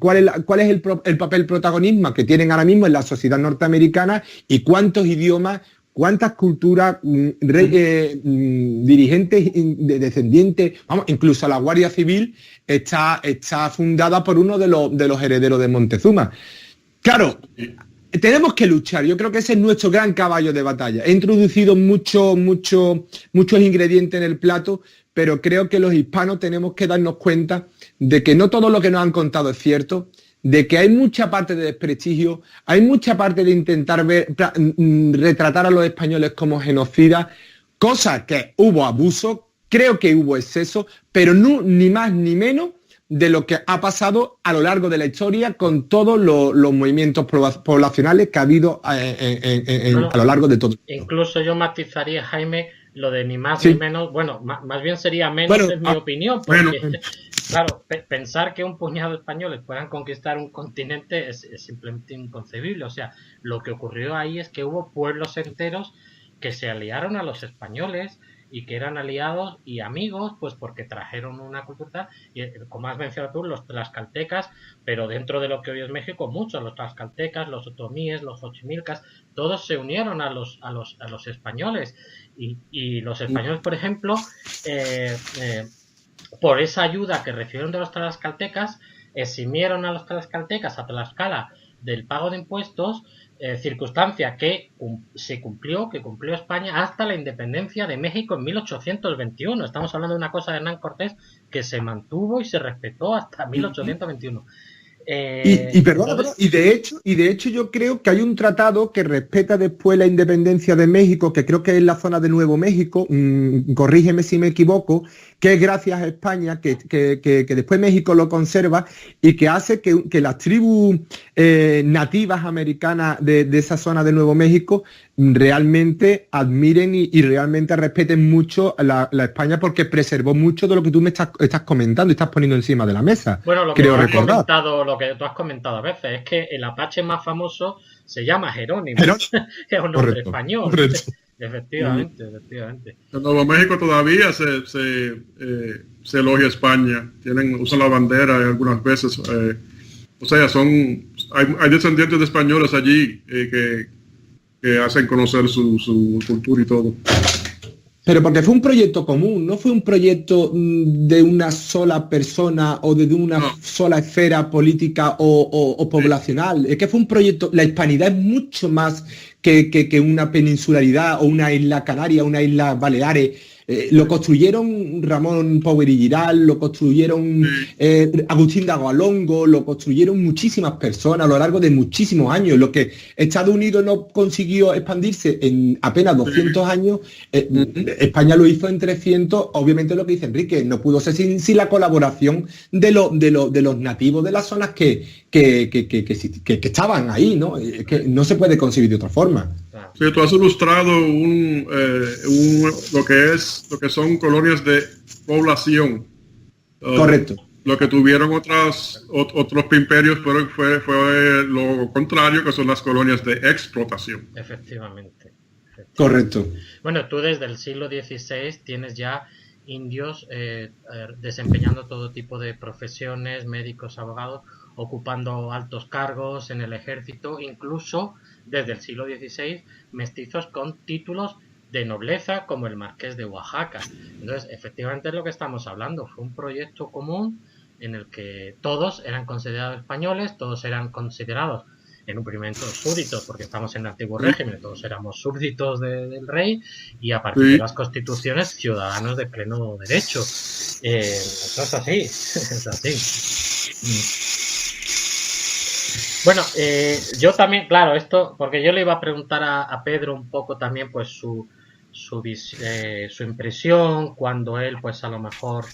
cuál es el papel protagonismo que tienen ahora mismo en la sociedad norteamericana y cuántos idiomas, cuántas culturas, dirigentes, descendientes, vamos, incluso la Guardia Civil está fundada por uno de los herederos de Montezuma. Claro, tenemos que luchar. Yo creo que ese es nuestro gran caballo de batalla. He introducido muchos ingredientes en el plato, pero creo que los hispanos tenemos que darnos cuenta de que no todo lo que nos han contado es cierto, de que hay mucha parte de desprestigio, hay mucha parte de intentar retratar a los españoles como genocidas, cosas que hubo abuso, creo que hubo exceso, pero no ni más ni menos de lo que ha pasado a lo largo de la historia con todos los movimientos poblacionales que ha habido a lo largo de todo. Incluso yo matizaría, Jaime, lo de ni más ni menos, bueno, más bien sería menos, en mi opinión, porque claro, pensar que un puñado de españoles puedan conquistar un continente es simplemente inconcebible. O sea, lo que ocurrió ahí es que hubo pueblos enteros que se aliaron a los españoles y que eran aliados y amigos, pues porque trajeron una cultura, y como has mencionado tú, los tlaxcaltecas, pero dentro de lo que hoy es México, muchos, los tlaxcaltecas, los otomíes, los xochimilcas, todos se unieron a los españoles, y los españoles, por ejemplo, por esa ayuda que recibieron de los tlaxcaltecas, eximieron a los tlaxcaltecas, a Tlaxcala, del pago de impuestos, circunstancia que cumplió España hasta la independencia de México en 1821. Estamos hablando de una cosa de Hernán Cortés que se mantuvo y se respetó hasta 1821. Y de hecho yo creo que hay un tratado que respeta después la independencia de México, que creo que es la zona de Nuevo México, corrígeme si me equivoco, que es gracias a España, que después México lo conserva y que hace que las tribus nativas americanas de esa zona de Nuevo México realmente admiren y realmente respeten mucho la España, porque preservó mucho de lo que tú me estás comentando y estás poniendo encima de la mesa. Bueno, lo que tú has comentado a veces es que el apache más famoso se llama Jerónimo. Es un nombre español. Correcto. Efectivamente. En Nuevo México todavía se elogia a España. Usan la bandera algunas veces. O sea, hay descendientes de españoles allí que hacen conocer su cultura y todo. Pero porque fue un proyecto común, no fue un proyecto de una sola persona o de una sola esfera política o poblacional. Es que fue un proyecto, la hispanidad es mucho más que una peninsularidad o una isla Canaria, una isla Baleares. Lo construyeron Ramón Power y Giral, lo construyeron Agustín de Agualongo, lo construyeron muchísimas personas a lo largo de muchísimos años. Lo que Estados Unidos no consiguió expandirse en apenas 200 años, España lo hizo en 300. Obviamente lo que dice Enrique, no pudo ser sin la colaboración de los nativos de las zonas que estaban ahí, ¿no? Que no se puede concebir de otra forma. Sí, tú has ilustrado lo que son colonias de población. Correcto. Lo que tuvieron otros imperios fue lo contrario, que son las colonias de explotación. Efectivamente. Correcto. Bueno, tú desde el siglo XVI tienes ya indios desempeñando todo tipo de profesiones, médicos, abogados, ocupando altos cargos en el ejército, incluso desde el siglo XVI mestizos con títulos de nobleza como el marqués de Oaxaca. Entonces, efectivamente es lo que estamos hablando. Fue un proyecto común en el que todos eran considerados españoles, todos eran considerados en un primer momento súbditos, porque estamos en el antiguo régimen, todos éramos súbditos del rey, y a partir de las constituciones, ciudadanos de pleno derecho. Eso es así, es así. Bueno, yo también, claro, esto, porque yo le iba a preguntar a Pedro un poco también, pues su impresión cuando él, pues a lo mejor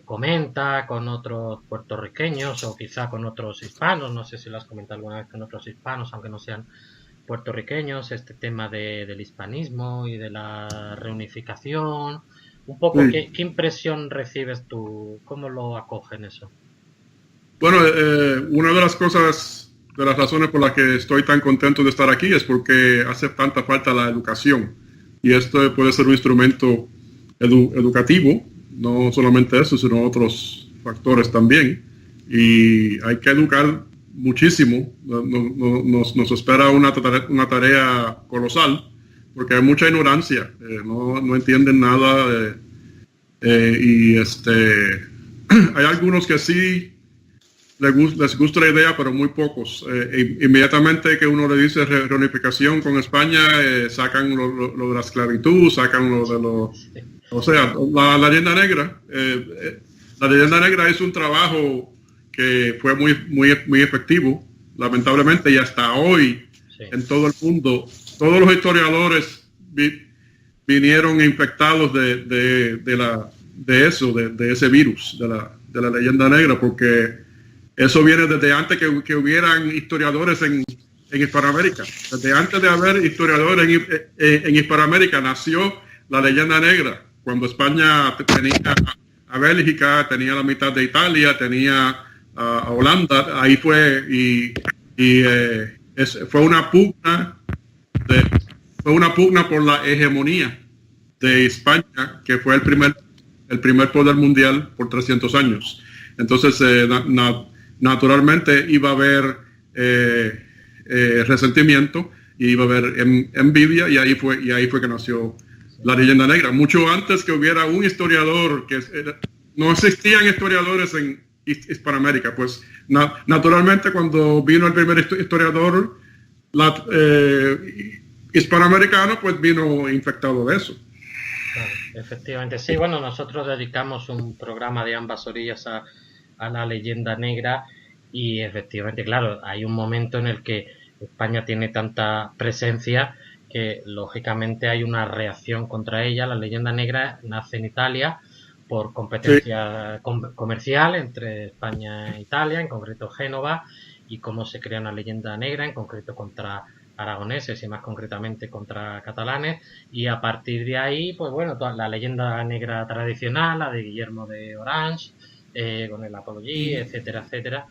comenta con otros puertorriqueños o quizá con otros hispanos, no sé si lo has comentado alguna vez con otros hispanos, aunque no sean puertorriqueños, este tema del hispanismo y de la reunificación, un poco, ¿qué impresión recibes tú? ¿Cómo lo acogen eso? Bueno, una de las cosas, de las razones por las que estoy tan contento de estar aquí es porque hace tanta falta la educación. Y esto puede ser un instrumento educativo, no solamente eso, sino otros factores también. Y hay que educar muchísimo. Nos espera una tarea colosal, porque hay mucha ignorancia. No entienden nada. Hay algunos que sí les gusta la idea, pero muy pocos. Inmediatamente que uno le dice reunificación con España, sacan lo de la esclavitud, sacan lo de lo... O sea, la leyenda negra. La leyenda negra es un trabajo que fue muy efectivo, lamentablemente, y hasta hoy, sí, en todo el mundo, todos los historiadores vinieron infectados de ese virus, de la leyenda negra, porque eso viene desde antes que hubieran historiadores en Hispanoamérica. Desde antes de haber historiadores en Hispanoamérica nació la leyenda negra. Cuando España tenía a Bélgica, tenía la mitad de Italia, tenía a Holanda, ahí fue fue una pugna por la hegemonía de España, que fue el primer poder mundial por 300 años. Entonces, naturalmente iba a haber resentimiento y iba a haber envidia, y ahí fue que nació la leyenda negra. Mucho antes que hubiera un historiador, no existían historiadores en Hispanoamérica, pues naturalmente cuando vino el primer historiador hispanoamericano, pues vino infectado de eso. Claro, efectivamente, sí. Bueno, nosotros dedicamos un programa de ambas orillas a la leyenda negra, y efectivamente, claro, hay un momento en el que España tiene tanta presencia que lógicamente hay una reacción contra ella. La leyenda negra nace en Italia por competencia comercial entre España e Italia, en concreto Génova, y cómo se crea una leyenda negra, en concreto contra aragoneses y más concretamente contra catalanes, y a partir de ahí, pues bueno, toda la leyenda negra tradicional, la de Guillermo de Orange, con el Apologie, etcétera, etcétera,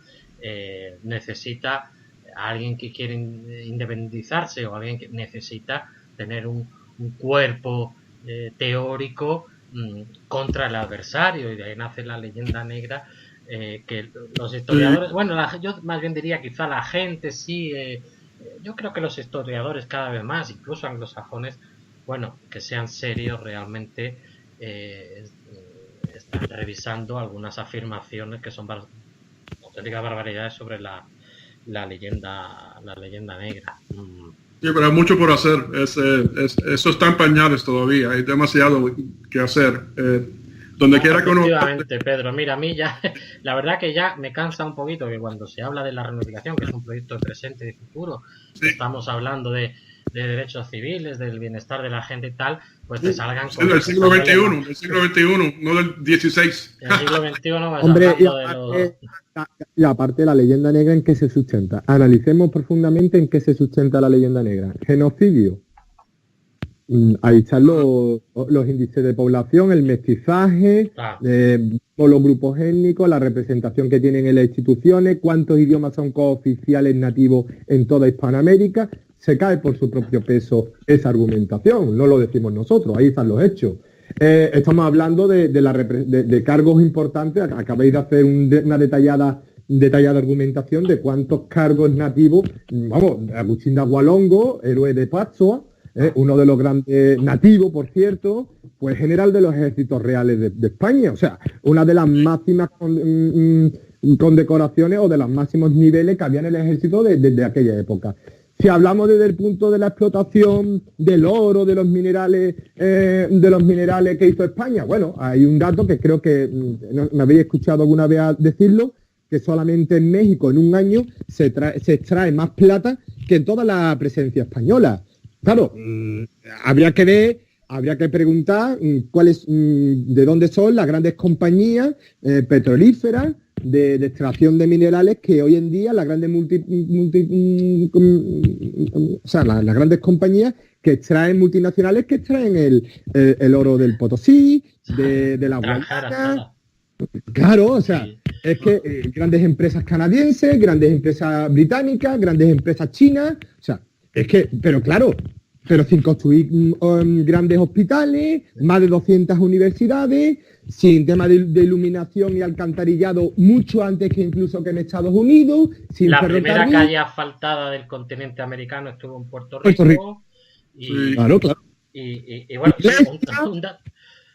necesita alguien que quiere independizarse, o alguien que necesita tener un cuerpo teórico contra el adversario, y de ahí nace la leyenda negra, que los historiadores, bueno, yo más bien diría quizá la gente sí, yo creo que los historiadores cada vez más, incluso anglosajones, bueno, que sean serios realmente, están revisando algunas afirmaciones que son auténticas barbaridades sobre la leyenda negra. Sí, pero hay mucho por hacer. Eso está en pañales todavía. Hay demasiado que hacer. Donde quiera que uno... Efectivamente, Pedro. Mira, a mí ya, la verdad que ya me cansa un poquito que cuando se habla de la reunificación, que es un proyecto de presente y de futuro, sí, estamos hablando de derechos civiles, del bienestar de la gente y tal, pues te salgan con... del siglo XXI, no del XVI. El siglo XXI, pues, hombre, y aparte la leyenda negra, ¿en qué se sustenta? Analicemos profundamente en qué se sustenta la leyenda negra. Genocidio. Ahí están los índices de población, el mestizaje, los grupos étnicos, la representación que tienen en las instituciones, cuántos idiomas son cooficiales nativos en toda Hispanoamérica. Se cae por su propio peso esa argumentación, no lo decimos nosotros, ahí están los hechos. Estamos hablando de cargos importantes. Acabáis de hacer una detallada argumentación de cuántos cargos nativos. Vamos, Agustín de Agualongo, héroe de Pascua, uno de los grandes nativos, por cierto, pues general de los ejércitos reales de España. O sea, una de las máximas condecoraciones o de los máximos niveles que había en el ejército desde aquella época. Si hablamos desde el punto de la explotación del oro, de los minerales que hizo España, bueno, hay un dato que creo que me habéis escuchado alguna vez decirlo, que solamente en México en un año se extrae más plata que en toda la presencia española. Claro, habría que preguntar de dónde son las grandes compañías petrolíferas de extracción de minerales que hoy en día las grandes las grandes compañías que extraen, multinacionales que extraen el oro del Potosí, de la Guayana, Claro, o sea, Sí. es que grandes empresas canadienses, grandes empresas británicas, grandes empresas chinas, o sea, es que, pero claro, pero sin construir grandes hospitales, más de 200 universidades, sin tema de iluminación y alcantarillado mucho antes que incluso que en Estados Unidos, sin La primera ferrocarril. calle asfaltada del continente americano estuvo en Puerto Rico. Puerto Rico. Y, Sí. Claro, claro. y bueno, sí,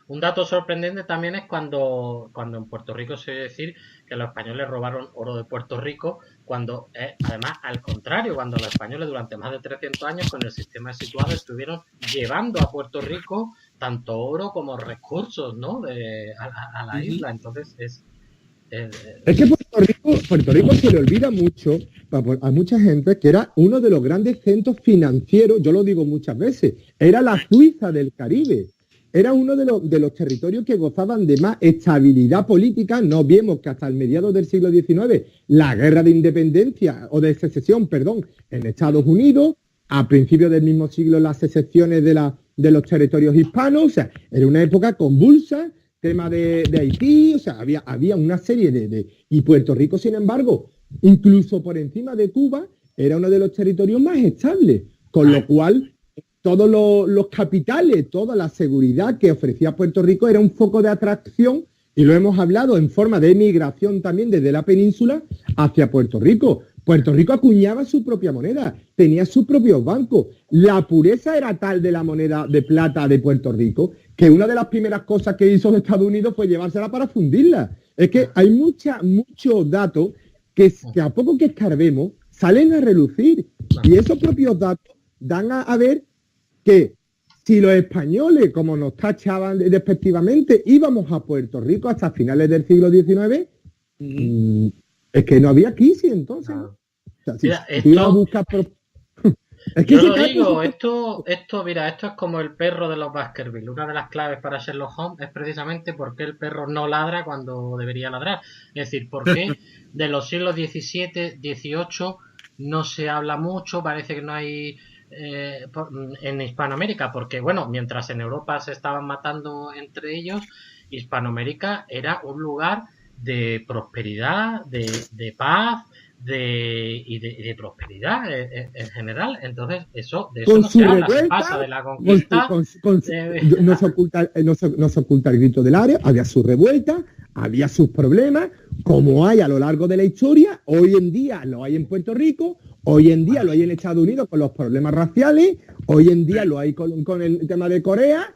un dato sorprendente también es cuando en Puerto Rico se oye decir que los españoles robaron oro de Puerto Rico, cuando además al contrario, cuando los españoles durante más de 300 años con el sistema situado estuvieron llevando a Puerto Rico tanto oro como recursos, ¿no? A la isla. Entonces Es que Puerto Rico se le olvida mucho a mucha gente que era uno de los grandes centros financieros, yo lo digo muchas veces, era la Suiza del Caribe. Era uno de los territorios que gozaban de más estabilidad política. No vemos que hasta el mediados del siglo XIX la guerra de independencia, o de secesión, perdón, en Estados Unidos, a principios del mismo siglo las secesiones de los territorios hispanos, o sea, era una época convulsa, tema de Haití, o sea, había una serie y Puerto Rico, sin embargo, incluso por encima de Cuba, era uno de los territorios más estables, con lo cual todos los capitales, toda la seguridad que ofrecía Puerto Rico era un foco de atracción, y lo hemos hablado en forma de emigración también desde la península hacia Puerto Rico. Puerto Rico acuñaba su propia moneda, tenía sus propios bancos. La pureza era tal de la moneda de plata de Puerto Rico que una de las primeras cosas que hizo Estados Unidos fue llevársela para fundirla. Es que hay muchos datos que a poco que escarbemos salen a relucir. Y esos propios datos dan a ver que si los españoles, como nos tachaban despectivamente, íbamos a Puerto Rico hasta finales del siglo XIX, es que no había crisis entonces. ¿No? O sea, si Mira, tú ibas a buscar es que yo lo digo, esto es como el perro de los Baskerville. Una de las claves para Sherlock Holmes es precisamente por qué el perro no ladra cuando debería ladrar. Es decir, por qué de los siglos XVII, XVIII no se habla mucho, parece que no hay en Hispanoamérica, porque bueno, mientras en Europa se estaban matando entre ellos, Hispanoamérica era un lugar de prosperidad, de paz, y de prosperidad en general. Entonces de eso no se habla, se pasa de la conquista. No se oculta el grito del área, había su revuelta, había sus problemas, como hay a lo largo de la historia. Hoy en día lo hay en Puerto Rico, hoy en día lo hay en Estados Unidos con los problemas raciales, hoy en día lo hay con el tema de Corea.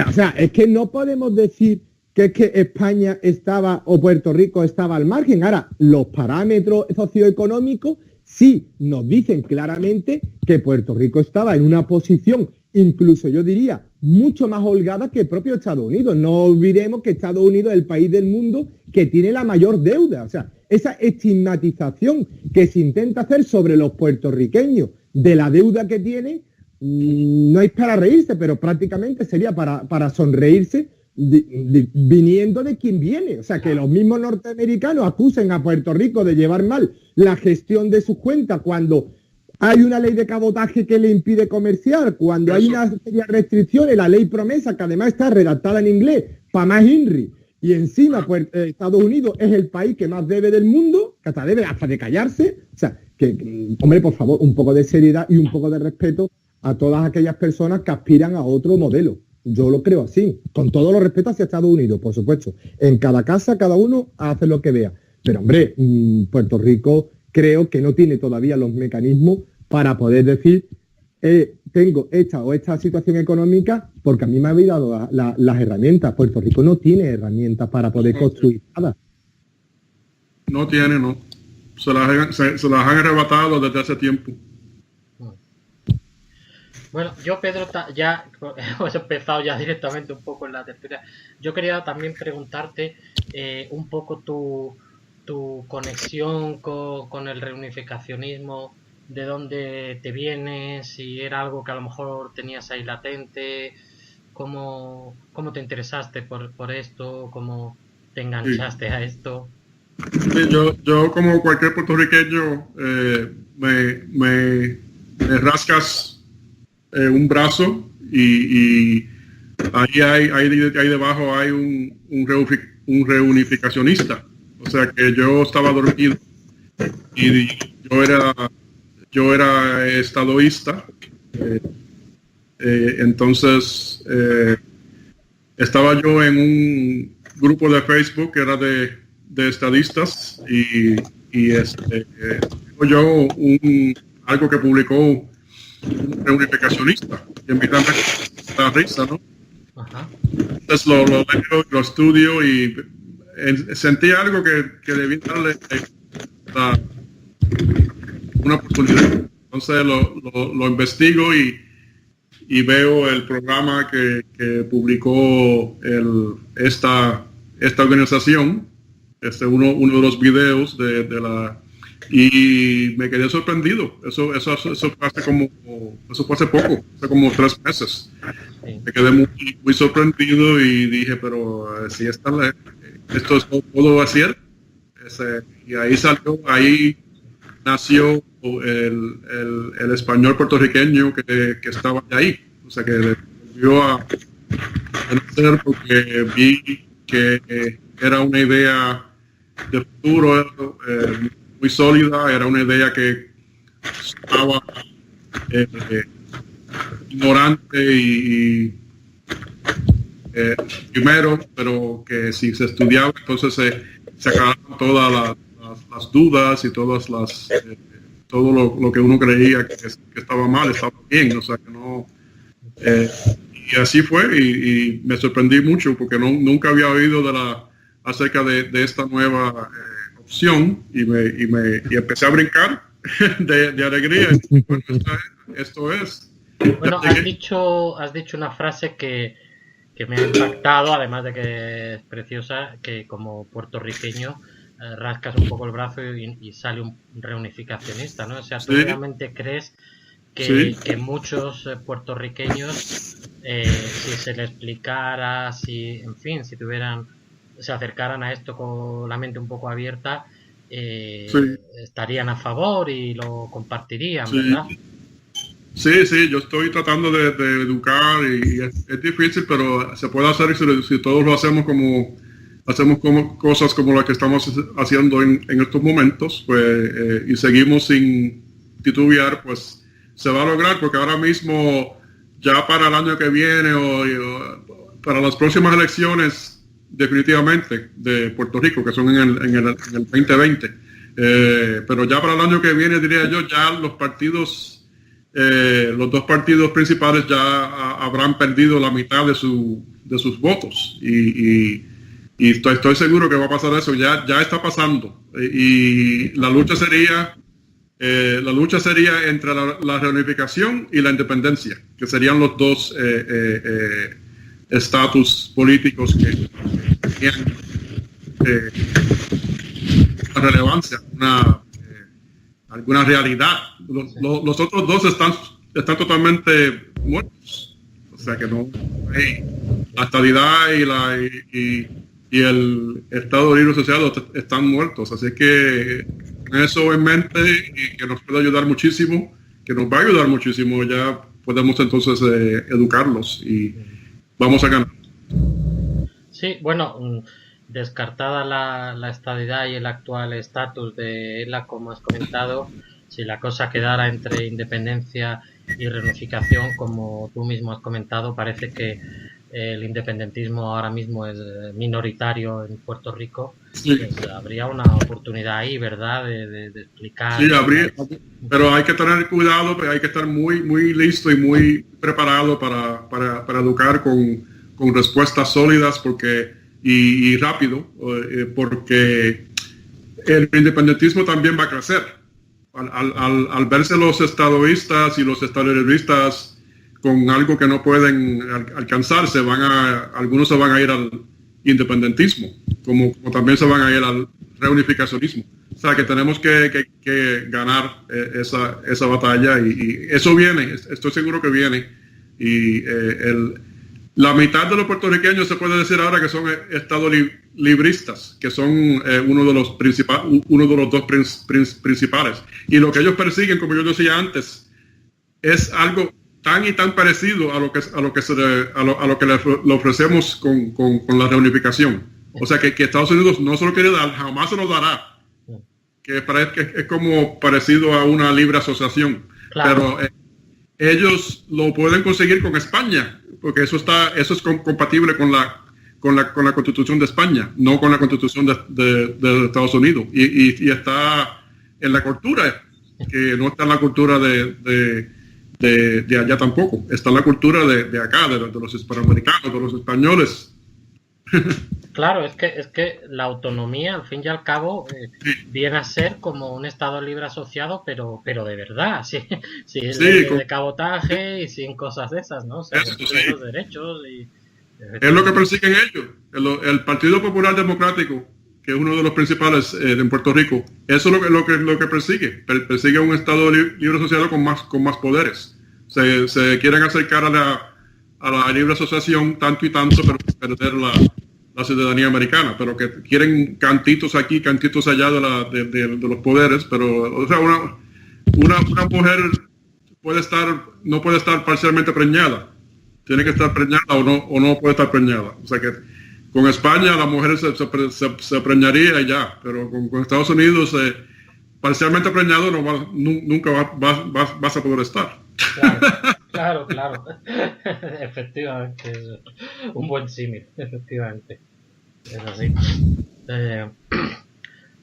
O sea, es que no podemos decir que es que España estaba o Puerto Rico estaba al margen. Ahora, los parámetros socioeconómicos sí nos dicen claramente que Puerto Rico estaba en una posición, incluso yo diría, mucho más holgada que el propio Estados Unidos. No olvidemos que Estados Unidos es el país del mundo que tiene la mayor deuda. O sea, esa estigmatización que se intenta hacer sobre los puertorriqueños de la deuda que tienen, no es para reírse, pero prácticamente sería para sonreírse, viniendo de quien viene. O sea, que los mismos norteamericanos acusen a Puerto Rico de llevar mal la gestión de sus cuentas cuando hay una ley de cabotaje que le impide comerciar, cuando hay una serie de restricciones, la ley promesa, que además está redactada en inglés, para más INRI, y encima pues, Estados Unidos es el país que más debe del mundo, que hasta debe hasta de callarse. O sea, que hombre, por favor, un poco de seriedad y un poco de respeto a todas aquellas personas que aspiran a otro modelo. Yo lo creo así, con todo los respeto hacia Estados Unidos, por supuesto. En cada casa, cada uno hace lo que vea. Pero, hombre, Puerto Rico creo que no tiene todavía los mecanismos para poder decir tengo esta situación económica porque a mí me habéis dado las herramientas. Puerto Rico no tiene herramientas para poder construir nada. No tiene, no. Se las han arrebatado desde hace tiempo. Bueno, yo, Pedro, ya hemos empezado ya directamente un poco en la tertulia. Yo quería también preguntarte un poco tu conexión con el reunificacionismo, de dónde te vienes, si era algo que a lo mejor tenías ahí latente, cómo te interesaste por esto, cómo te enganchaste a esto. Sí, yo como cualquier puertorriqueño me rascas un brazo y ahí debajo hay un reunificacionista. O sea que yo estaba dormido y yo era estadoísta. Entonces estaba yo en un grupo de Facebook que era de estadistas y yo algo que publicó un reunificacionista y en mi la risa, ¿no? Ajá. Entonces lo leo, lo estudio y sentí algo que debí darle una oportunidad. Entonces lo investigo y veo el programa que publicó esta organización, uno de los videos de la, y me quedé sorprendido. Eso fue hace poco, hace como 3 meses. Sí. Me quedé muy sorprendido y dije, pero si esto es todo hacer. Y ahí nació el español puertorriqueño que estaba ahí. O sea, que volvió a nacer porque vi que era una idea de futuro muy sólida, era una idea que estaba ignorante y primero, pero que si se estudiaba, entonces se acababan todas las dudas y todas todo lo que uno creía que estaba mal, estaba bien, o sea que no. Y así fue y me sorprendí mucho porque nunca había oído acerca de esta nueva opción y empecé a brincar de alegría. Bueno, esto es. Bueno, has dicho una frase que me ha impactado, además de que es preciosa, que como puertorriqueño rascas un poco el brazo y sale un reunificacionista, ¿no? O sea, ¿tú realmente crees que muchos puertorriqueños, si se les explicara, si se acercaran a esto con la mente un poco abierta, estarían a favor y lo compartirían, ¿verdad? Sí, yo estoy tratando de educar y es difícil, pero se puede hacer si todos lo hacemos como cosas como las que estamos haciendo en estos momentos, pues, y seguimos sin titubear, pues se va a lograr, porque ahora mismo ya para el año que viene o para las próximas elecciones definitivamente de Puerto Rico, que son en el 2020, pero ya para el año que viene, diría yo, ya los dos partidos principales ya habrán perdido la mitad de sus votos y estoy seguro que va a pasar eso. Ya está pasando y la lucha sería entre la reunificación y la independencia, que serían los dos estatus políticos que tienen una relevancia, alguna realidad. Los otros dos están totalmente muertos. O sea que no hay la estabilidad y el Estado Libre Asociado están muertos. Así que con eso en mente y que nos puede ayudar muchísimo, que nos va a ayudar muchísimo, ya podemos entonces educarlos y vamos a ganar. Sí, bueno, descartada la estabilidad y el actual estatus de ELA, como has comentado, si la cosa quedara entre independencia y reunificación, como tú mismo has comentado, parece que el independentismo ahora mismo es minoritario en Puerto Rico. Sí. Pues habría una oportunidad ahí, ¿verdad? De explicar. Sí, habría, pero hay que tener cuidado, hay que estar muy, muy listo y muy preparado para educar con respuestas sólidas y rápido, porque el independentismo también va a crecer. Al verse los estadoístas y los estadolibristas con algo que no pueden alcanzarse, algunos se van a ir al independentismo, como también se van a ir al reunificacionismo. O sea que tenemos que ganar esa batalla y eso viene, estoy seguro que viene. Y la mitad de los puertorriqueños se puede decir ahora que son estadolibristas, que son uno de los dos principales. Y lo que ellos persiguen, como yo decía antes, es algo tan y tan parecido a lo que le ofrecemos con la reunificación. O sea que Estados Unidos no se lo quiere dar, jamás se lo dará. Que es como parecido a una libre asociación. Claro. Pero ellos lo pueden conseguir con España, porque eso es compatible con la Constitución de España, no con la Constitución de Estados Unidos. Y está en la cultura, que no está en la cultura de allá tampoco. Está en la cultura de acá, de los hispanoamericanos, de los españoles. Claro, es que la autonomía, al fin y al cabo, viene a ser como un Estado libre asociado, pero de verdad, de cabotaje y sin cosas de esas, ¿no? O sea, los derechos y... Es lo que persiguen ellos. El Partido Popular Democrático, que es uno de los principales en Puerto Rico, eso es lo que persigue. Persigue un Estado libre asociado con más poderes. Se quieren acercar a la libre asociación tanto y tanto, pero perder la ciudadanía americana, pero que quieren cantitos aquí, cantitos allá de los poderes. Pero, o sea, una mujer no puede estar parcialmente preñada. Tiene que estar preñada o no puede estar preñada. O sea que con España la mujer se preñaría y ya, pero con Estados Unidos parcialmente preñado nunca vas a poder estar. Claro. Efectivamente, es un buen símil, efectivamente. Es así.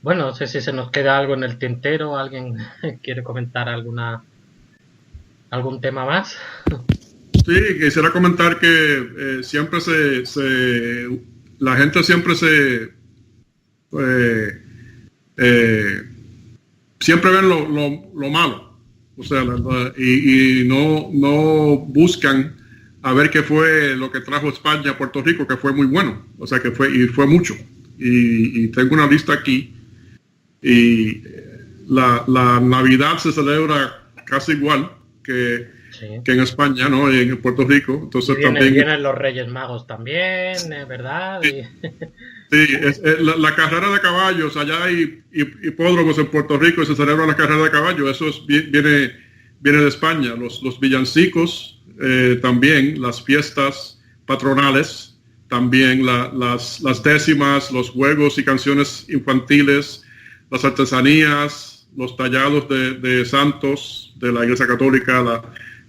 Bueno, no sé si se nos queda algo en el tintero. ¿Alguien quiere comentar algún tema más? Sí, quisiera comentar que siempre la gente siempre siempre ven lo malo, o sea, y no buscan a ver qué fue lo que trajo España a Puerto Rico, que fue muy bueno, o sea, que fue mucho. Y tengo una lista aquí, y la Navidad se celebra casi igual que en España, ¿no? Y en Puerto Rico. Entonces vienen los Reyes Magos también, ¿verdad? Sí, la carrera de caballos, allá hay hipódromos en Puerto Rico y se celebra la carrera de caballos. Eso viene de España. Los villancicos también, las fiestas patronales también, las décimas, los juegos y canciones infantiles, las artesanías, los tallados de santos de la Iglesia Católica,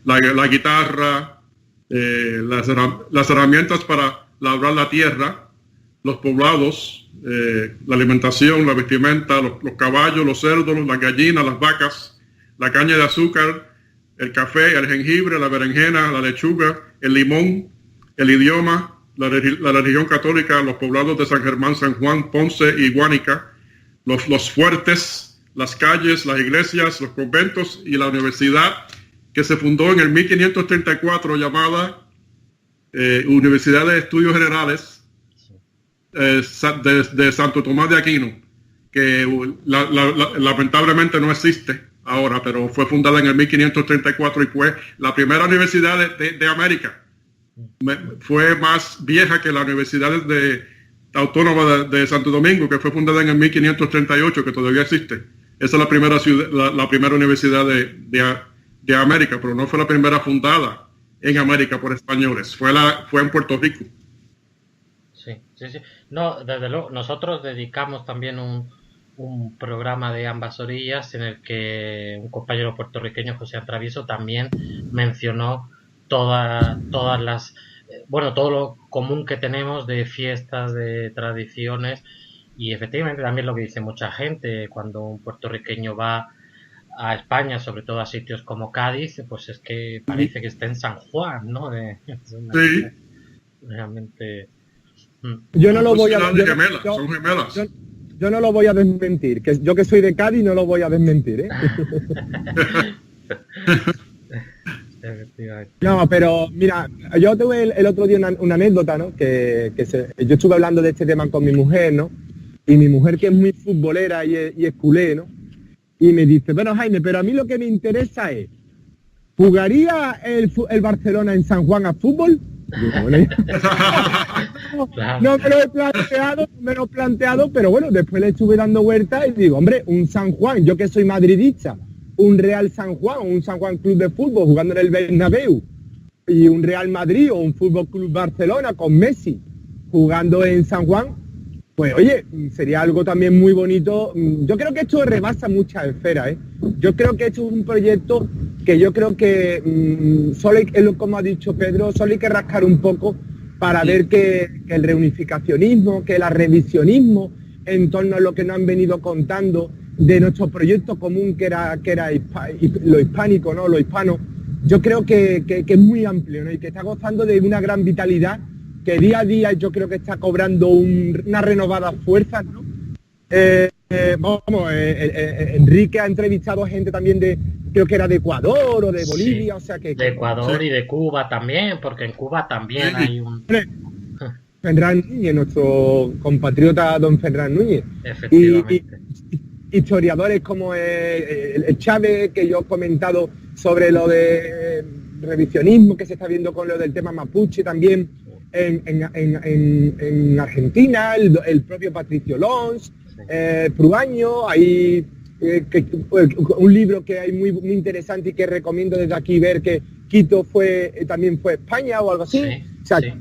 la guitarra, las herramientas para labrar la tierra, los poblados, la alimentación, la vestimenta, los caballos, los cerdos, las gallinas, las vacas, la caña de azúcar, el café, el jengibre, la berenjena, la lechuga, el limón, el idioma, la religión católica, los poblados de San Germán, San Juan, Ponce y Guánica, los fuertes, las calles, las iglesias, los conventos y la universidad que se fundó en el 1534 llamada Universidad de Estudios Generales de Santo Tomás de Aquino, que lamentablemente no existe ahora, pero fue fundada en el 1534 y fue la primera universidad de América. Fue más vieja que la Universidad Autónoma de Santo Domingo, que fue fundada en el 1538, que todavía existe. Esa es la primera universidad de América, pero no fue la primera fundada en América por españoles, fue en Puerto Rico. Sí. No, desde luego, nosotros dedicamos también un programa de ambas orillas en el que un compañero puertorriqueño, José Atravieso, también mencionó todas las, todo lo común que tenemos de fiestas, de tradiciones, y efectivamente también lo que dice mucha gente, cuando un puertorriqueño va a España, sobre todo a sitios como Cádiz, pues es que parece que está en San Juan, ¿no? Sí. Realmente. Yo no lo voy a son gemelas. Yo no lo voy a desmentir, que yo que soy de Cádiz no lo voy a desmentir, ¿eh? No, pero mira, yo tuve el otro día una anécdota, ¿no? Yo estuve hablando de este tema con mi mujer, ¿no? Y mi mujer, que es muy futbolera y es culé, ¿no? Y me dice, bueno, Jaime, pero a mí lo que me interesa es, ¿jugaría el Barcelona en San Juan a fútbol? Digo, bueno, no me lo he planteado, pero bueno, después le estuve dando vueltas y digo, hombre, un San Juan, yo que soy madridista, un Real San Juan o un San Juan Club de Fútbol jugando en el Bernabéu y un Real Madrid o un Fútbol Club Barcelona con Messi jugando en San Juan, pues oye, sería algo también muy bonito. Yo creo que esto rebasa muchas esferas, ¿eh? Yo creo que esto es un proyecto que yo creo que solo hay, como ha dicho Pedro, solo hay que rascar un poco para ver que el reunificacionismo, que el revisionismo en torno a lo que nos han venido contando de nuestro proyecto común que era lo hispánico, ¿no? Lo hispano, yo creo que es muy amplio, ¿no? Y que está gozando de una gran vitalidad, que día a día yo creo que está cobrando una renovada fuerza, ¿no? Enrique ha entrevistado a gente también creo que era de Ecuador o de Bolivia, sí, o sea que... De Ecuador y de Cuba también, porque en Cuba también hay un... Ferran Núñez, nuestro compatriota don Ferran Núñez. Efectivamente. Y historiadores como el Chávez, que yo he comentado sobre lo de revisionismo que se está viendo con lo del tema mapuche también en Argentina, el propio Patricio Lons, Pruaño, hay un libro que hay muy interesante y que recomiendo desde aquí ver, que Quito también fue España o algo así. Sí, o sea, sí.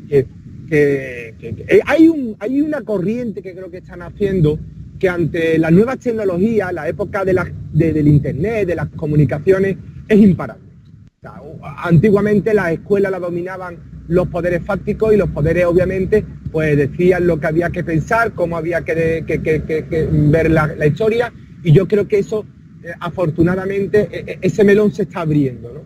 Hay una corriente que creo que están haciendo, que ante las nuevas tecnologías, la época del internet, de las comunicaciones, es imparable. O sea, antiguamente las escuelas las dominaban los poderes fácticos y los poderes obviamente pues decían lo que había que pensar, cómo había que ver la historia, y yo creo que eso afortunadamente ese melón se está abriendo, ¿no?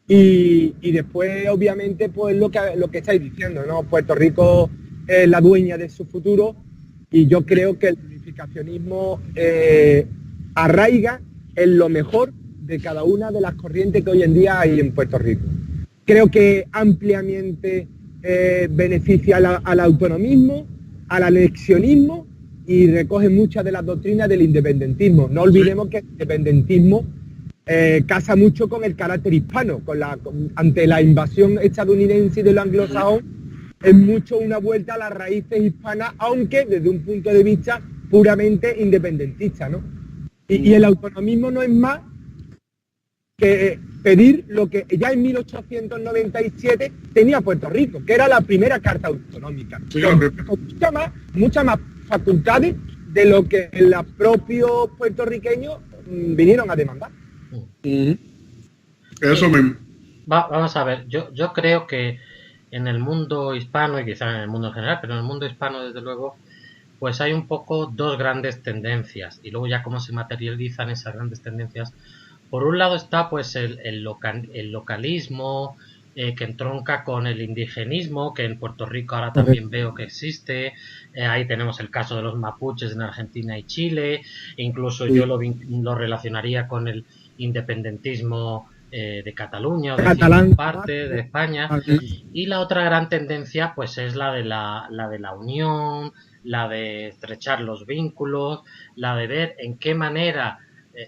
Y después obviamente pues lo que estáis diciendo, ¿no? Puerto Rico es la dueña de su futuro, y yo creo que el unificacionismo arraiga en lo mejor de cada una de las corrientes que hoy en día hay en Puerto Rico. Creo que ampliamente beneficia al autonomismo, al anexionismo, y recoge muchas de las doctrinas del independentismo. No olvidemos que el independentismo casa mucho con el carácter hispano, ante la invasión estadounidense y de lo anglosajón, es mucho una vuelta a las raíces hispanas, aunque desde un punto de vista puramente independentista, ¿no? Y el autonomismo no es más que pedir lo que ya en 1897 tenía Puerto Rico, que era la primera carta autonómica, con muchas más facultades de lo que los propios puertorriqueños vinieron a demandar. Eso mismo. Vamos a ver, yo creo que en el mundo hispano, y quizá en el mundo en general, pero en el mundo hispano desde luego, pues hay un poco dos grandes tendencias, y luego ya cómo se materializan esas grandes tendencias. Por un lado está pues el localismo, que entronca con el indigenismo, que en Puerto Rico ahora también veo que existe. Ahí tenemos el caso de los mapuches en Argentina y Chile, incluso yo lo relacionaría con el independentismo de Cataluña, o de parte de España. Y la otra gran tendencia pues es la de la unión, la de estrechar los vínculos, la de ver en qué manera,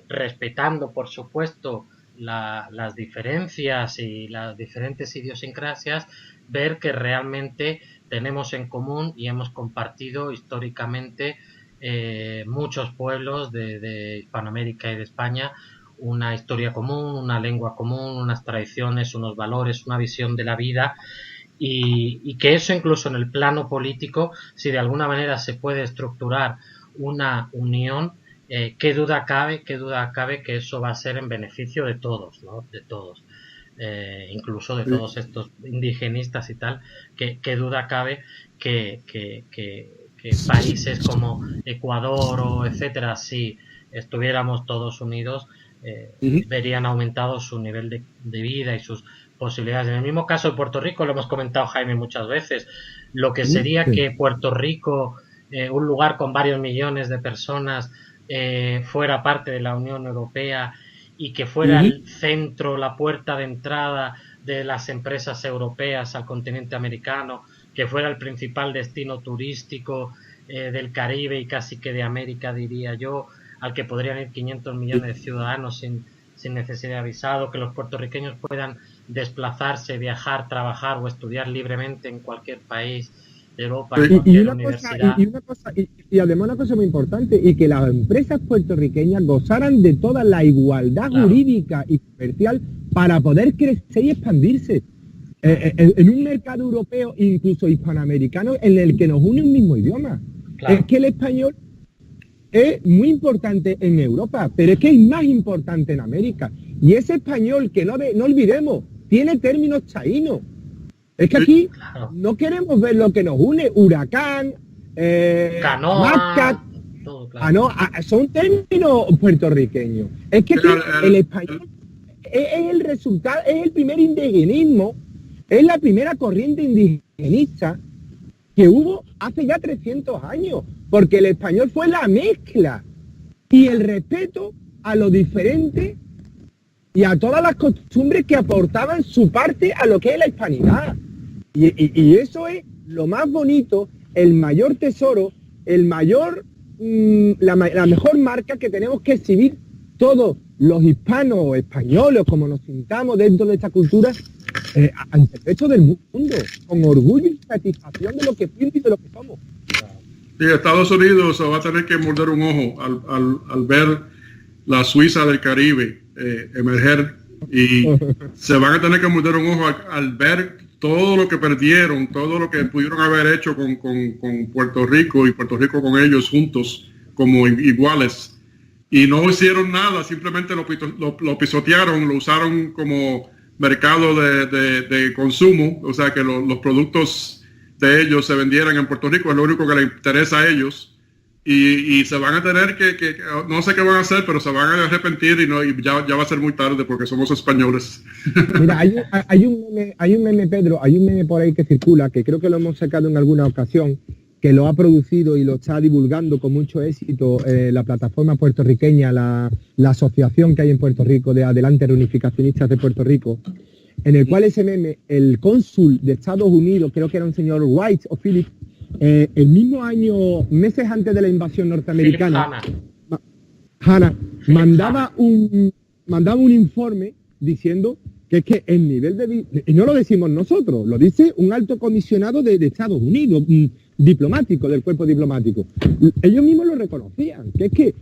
respetando por supuesto las diferencias y las diferentes idiosincrasias, ver que realmente tenemos en común y hemos compartido históricamente muchos pueblos de Hispanoamérica y de España una historia común, una lengua común, unas tradiciones, unos valores, una visión de la vida, y que eso incluso en el plano político, si de alguna manera se puede estructurar una unión, qué duda cabe que eso va a ser en beneficio de todos, ¿no? De todos, incluso de todos estos indigenistas y tal, qué duda cabe que países como Ecuador o etcétera, si estuviéramos todos unidos, verían aumentado su nivel de vida y sus posibilidades. En el mismo caso de Puerto Rico, lo hemos comentado Jaime muchas veces, lo que sería que Puerto Rico, un lugar con varios millones de personas, fuera parte de la Unión Europea y que fuera el centro, la puerta de entrada de las empresas europeas al continente americano, que fuera el principal destino turístico del Caribe y casi que de América, diría yo, al que podrían ir 500 millones de ciudadanos sin necesidad de visado, que los puertorriqueños puedan desplazarse, viajar, trabajar o estudiar libremente en cualquier país de Europa Sí. en cualquier universidad. Y además una cosa muy importante, y que las empresas puertorriqueñas gozaran de toda la igualdad Claro. jurídica y comercial para poder crecer y expandirse. En un mercado europeo, incluso hispanoamericano, en el que nos une un mismo idioma. Claro. Es que el español es muy importante en Europa, pero es que es más importante en América. Y ese español, que no olvidemos, tiene términos chaínos. Es que aquí Claro. no queremos ver lo que nos une, huracán, Canoa, Mascat, todo, claro. son términos puertorriqueños. Es que aquí el español es el resultado, es el primer indigenismo, es la primera corriente indigenista que hubo hace ya 300 años, porque el español fue la mezcla y el respeto a lo diferente y a todas las costumbres que aportaban su parte a lo que es la hispanidad. Y eso es lo más bonito, el mayor tesoro, el mayor, la mejor marca que tenemos que exhibir todos los hispanos o españoles, como nos sintamos dentro de esta cultura, ante el resto del mundo, con orgullo y satisfacción de lo que fuimos y de lo que somos. Sí, Estados Unidos se va a tener que morder un ojo al ver la Suiza del Caribe emerger, y se van a tener que morder un ojo al ver todo lo que perdieron, todo lo que pudieron haber hecho con Puerto Rico y Puerto Rico con ellos juntos como iguales, y no hicieron nada, simplemente lo pisotearon, lo usaron como mercado de consumo, o sea que los productos de ellos se vendieran en Puerto Rico, es lo único que les interesa a ellos, y se van a tener que no sé qué van a hacer, pero se van a arrepentir, y ya va a ser muy tarde porque somos españoles. Mira, hay un meme, Pedro, hay un meme por ahí que circula, que creo que lo hemos sacado en alguna ocasión, que lo ha producido y lo está divulgando con mucho éxito la plataforma puertorriqueña, la asociación que hay en Puerto Rico de Adelante Reunificacionistas de Puerto Rico, en el cual ese meme, el cónsul de Estados Unidos, creo que era un señor White o Philip, el mismo año, meses antes de la invasión norteamericana, Hanna mandaba un informe diciendo que es que el nivel de... Y no lo decimos nosotros, lo dice un alto comisionado de Estados Unidos, diplomático, del cuerpo diplomático. Ellos mismos lo reconocían, que es que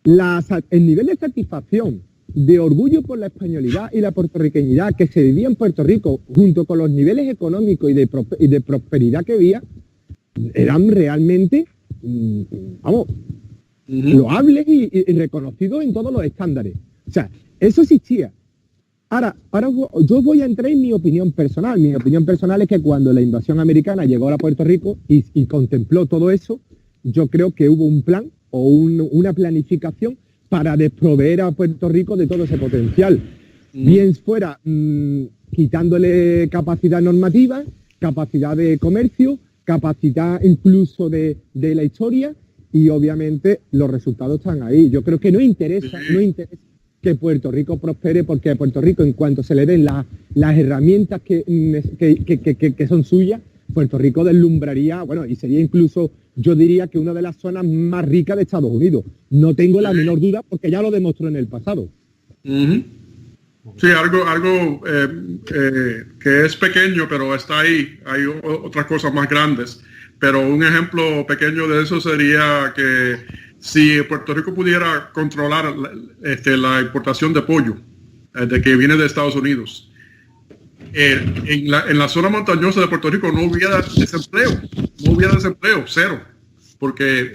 el nivel de satisfacción, de orgullo por la españolidad y la puertorriqueñidad que se vivía en Puerto Rico, junto con los niveles económicos y de prosperidad que había, eran realmente, loables y reconocidos en todos los estándares. O sea, eso existía. Ahora yo voy a entrar en mi opinión personal. Mi opinión personal es que cuando la invasión americana llegó a Puerto Rico y contempló todo eso, yo creo que hubo un plan o una planificación para desproveer a Puerto Rico de todo ese potencial. Bien fuera quitándole capacidad normativa, capacidad de comercio, capacidad incluso de la historia, y obviamente los resultados están ahí. Yo creo que no interesa que Puerto Rico prospere, porque a Puerto Rico, en cuanto se le den las herramientas que son suyas, Puerto Rico deslumbraría, bueno, y sería incluso, yo diría que una de las zonas más ricas de Estados Unidos. No tengo la menor duda, porque ya lo demostró en el pasado. Sí, algo que es pequeño, pero está ahí. Hay otras cosas más grandes. Pero un ejemplo pequeño de eso sería que si Puerto Rico pudiera controlar la importación de pollo de que viene de Estados Unidos, en la zona montañosa de Puerto Rico no hubiera desempleo, cero, porque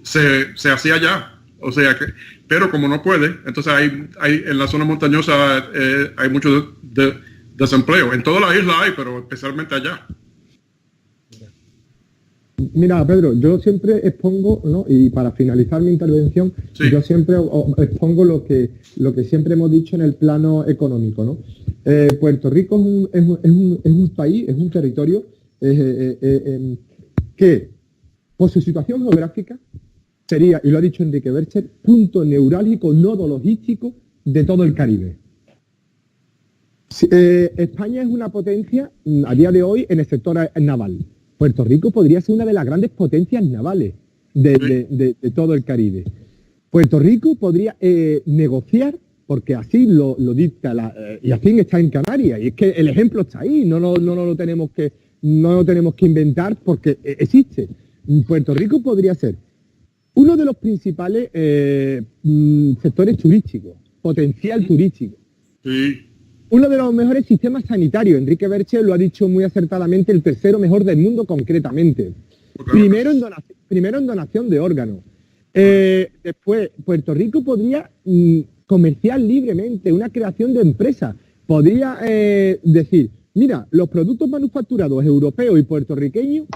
se hacía allá. O sea que, pero como no puede, entonces hay en la zona montañosa hay mucho desempleo. En toda la isla hay, pero especialmente allá. Mira, Pedro, yo siempre expongo, ¿no? Y para finalizar mi intervención, sí, yo siempre expongo lo que siempre hemos dicho en el plano económico, ¿no? Puerto Rico es un país, es un territorio que, por su situación geográfica, sería, y lo ha dicho Enrique Bercher, punto neurálgico, nodo logístico de todo el Caribe. España es una potencia a día de hoy en el sector naval. Puerto Rico podría ser una de las grandes potencias navales de todo el Caribe. Puerto Rico podría negociar, porque así lo dicta, y al fin está en Canarias, y es que el ejemplo está ahí, no lo tenemos que no lo tenemos que inventar porque existe. Puerto Rico podría ser uno de los principales sectores turísticos, potencial turístico. Sí. Uno de los mejores sistemas sanitarios. Enrique Berche lo ha dicho muy acertadamente, el tercero mejor del mundo concretamente. Primero en donación de órganos. Después, Puerto Rico podría comerciar libremente, una creación de empresas. Podría decir, mira, los productos manufacturados europeos y puertorriqueños,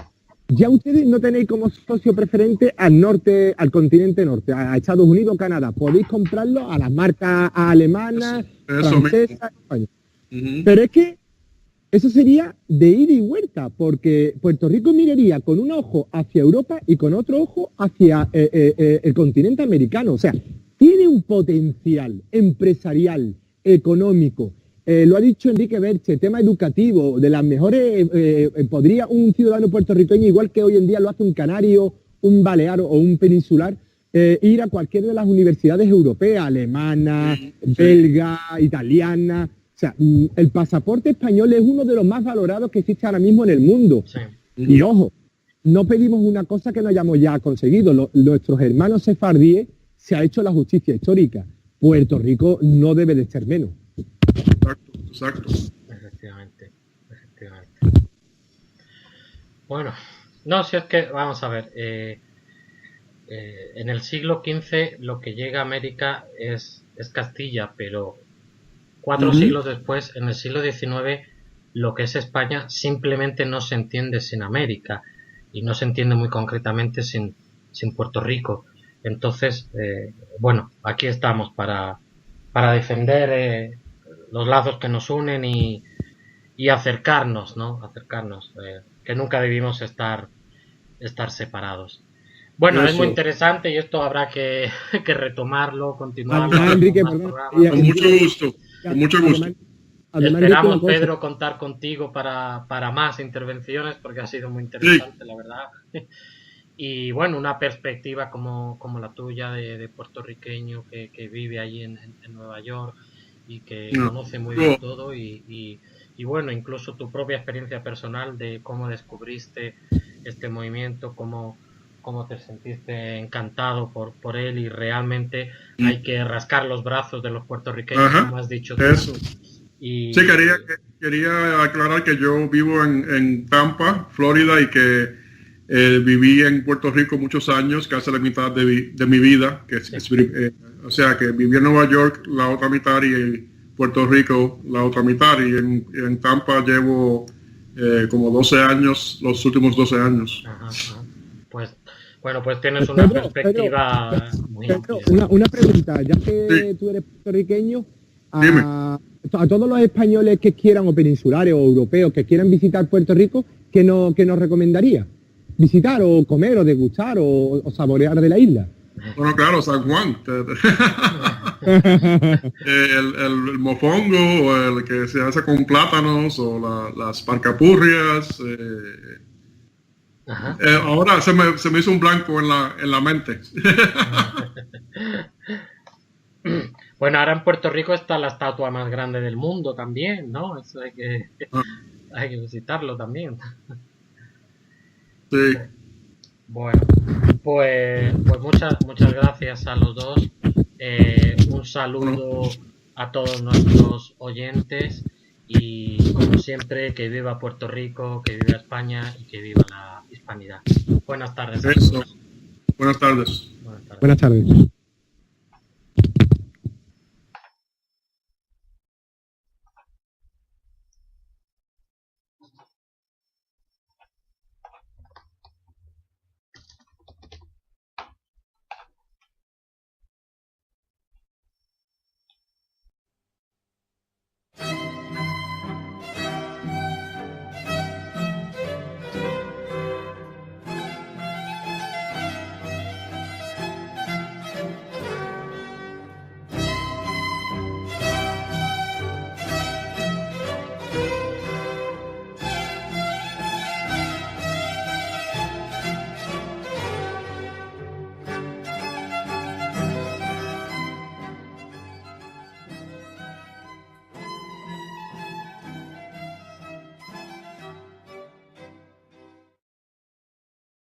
ya ustedes no tenéis como socio preferente al norte, al continente norte, a Estados Unidos, Canadá. Podéis comprarlo a las marcas alemanas, francesas, españolas. Pero es que eso sería de ida y vuelta, porque Puerto Rico miraría con un ojo hacia Europa y con otro ojo hacia el continente americano. O sea, tiene un potencial empresarial, económico. Lo ha dicho Enrique Berche, tema educativo, de las mejores, podría un ciudadano puertorriqueño, igual que hoy en día lo hace un canario, un balear o un peninsular, ir a cualquiera de las universidades europeas, alemana, belga, italiana. O sea, el pasaporte español es uno de los más valorados que existe ahora mismo en el mundo. Sí. Y ojo, no pedimos una cosa que no hayamos ya conseguido. Nuestros hermanos sefardíes se ha hecho la justicia histórica. Puerto Rico no debe de ser menos. Exacto. Efectivamente. Bueno, no, si es que, vamos a ver, en el siglo XV lo que llega a América es Castilla, pero 4 siglos después, en el siglo XIX, lo que es España simplemente no se entiende sin América y no se entiende muy concretamente sin Puerto Rico. Entonces, bueno, aquí estamos para defender los lazos que nos unen y acercarnos, ¿no? Que nunca debimos estar separados. Bueno, es muy interesante y esto habrá que retomarlo, continuarlo. Enrique, con mucho gusto. Con mucho gusto. Esperamos, Pedro, contar contigo para más intervenciones porque ha sido muy interesante, la verdad. Y bueno, una perspectiva como la tuya de puertorriqueño que vive allí en Nueva York y que conoce muy bien todo y bueno, incluso tu propia experiencia personal de cómo descubriste este movimiento, cómo te sentiste encantado por él y realmente hay que rascar los brazos de los puertorriqueños, como has dicho tú. Eso. Sí, quería aclarar que yo vivo en Tampa, Florida, y que viví en Puerto Rico muchos años, casi la mitad de mi vida, o sea que viví en Nueva York la otra mitad y en Puerto Rico la otra mitad, y en Tampa llevo como 12 años, los últimos 12 años. Pues bueno, pues tienes una perspectiva muy amplia. Una pregunta, ya que tú eres puertorriqueño, a todos los españoles que quieran, o peninsulares o europeos, que quieran visitar Puerto Rico, ¿qué nos recomendaría? ¿Visitar o comer o degustar o saborear de la isla? Bueno, claro, San Juan. el mofongo, o el que se hace con plátanos, o las parcapurrias. Ahora se me hizo un blanco en la mente. Bueno, ahora en Puerto Rico está la estatua más grande del mundo también, ¿no? Eso hay que visitarlo también. Sí. Bueno, pues muchas gracias a los dos. Un saludo a todos nuestros oyentes y, como siempre, que viva Puerto Rico, que viva España y que viva la hispanidad. Buenas tardes. Buenas tardes. Buenas tardes.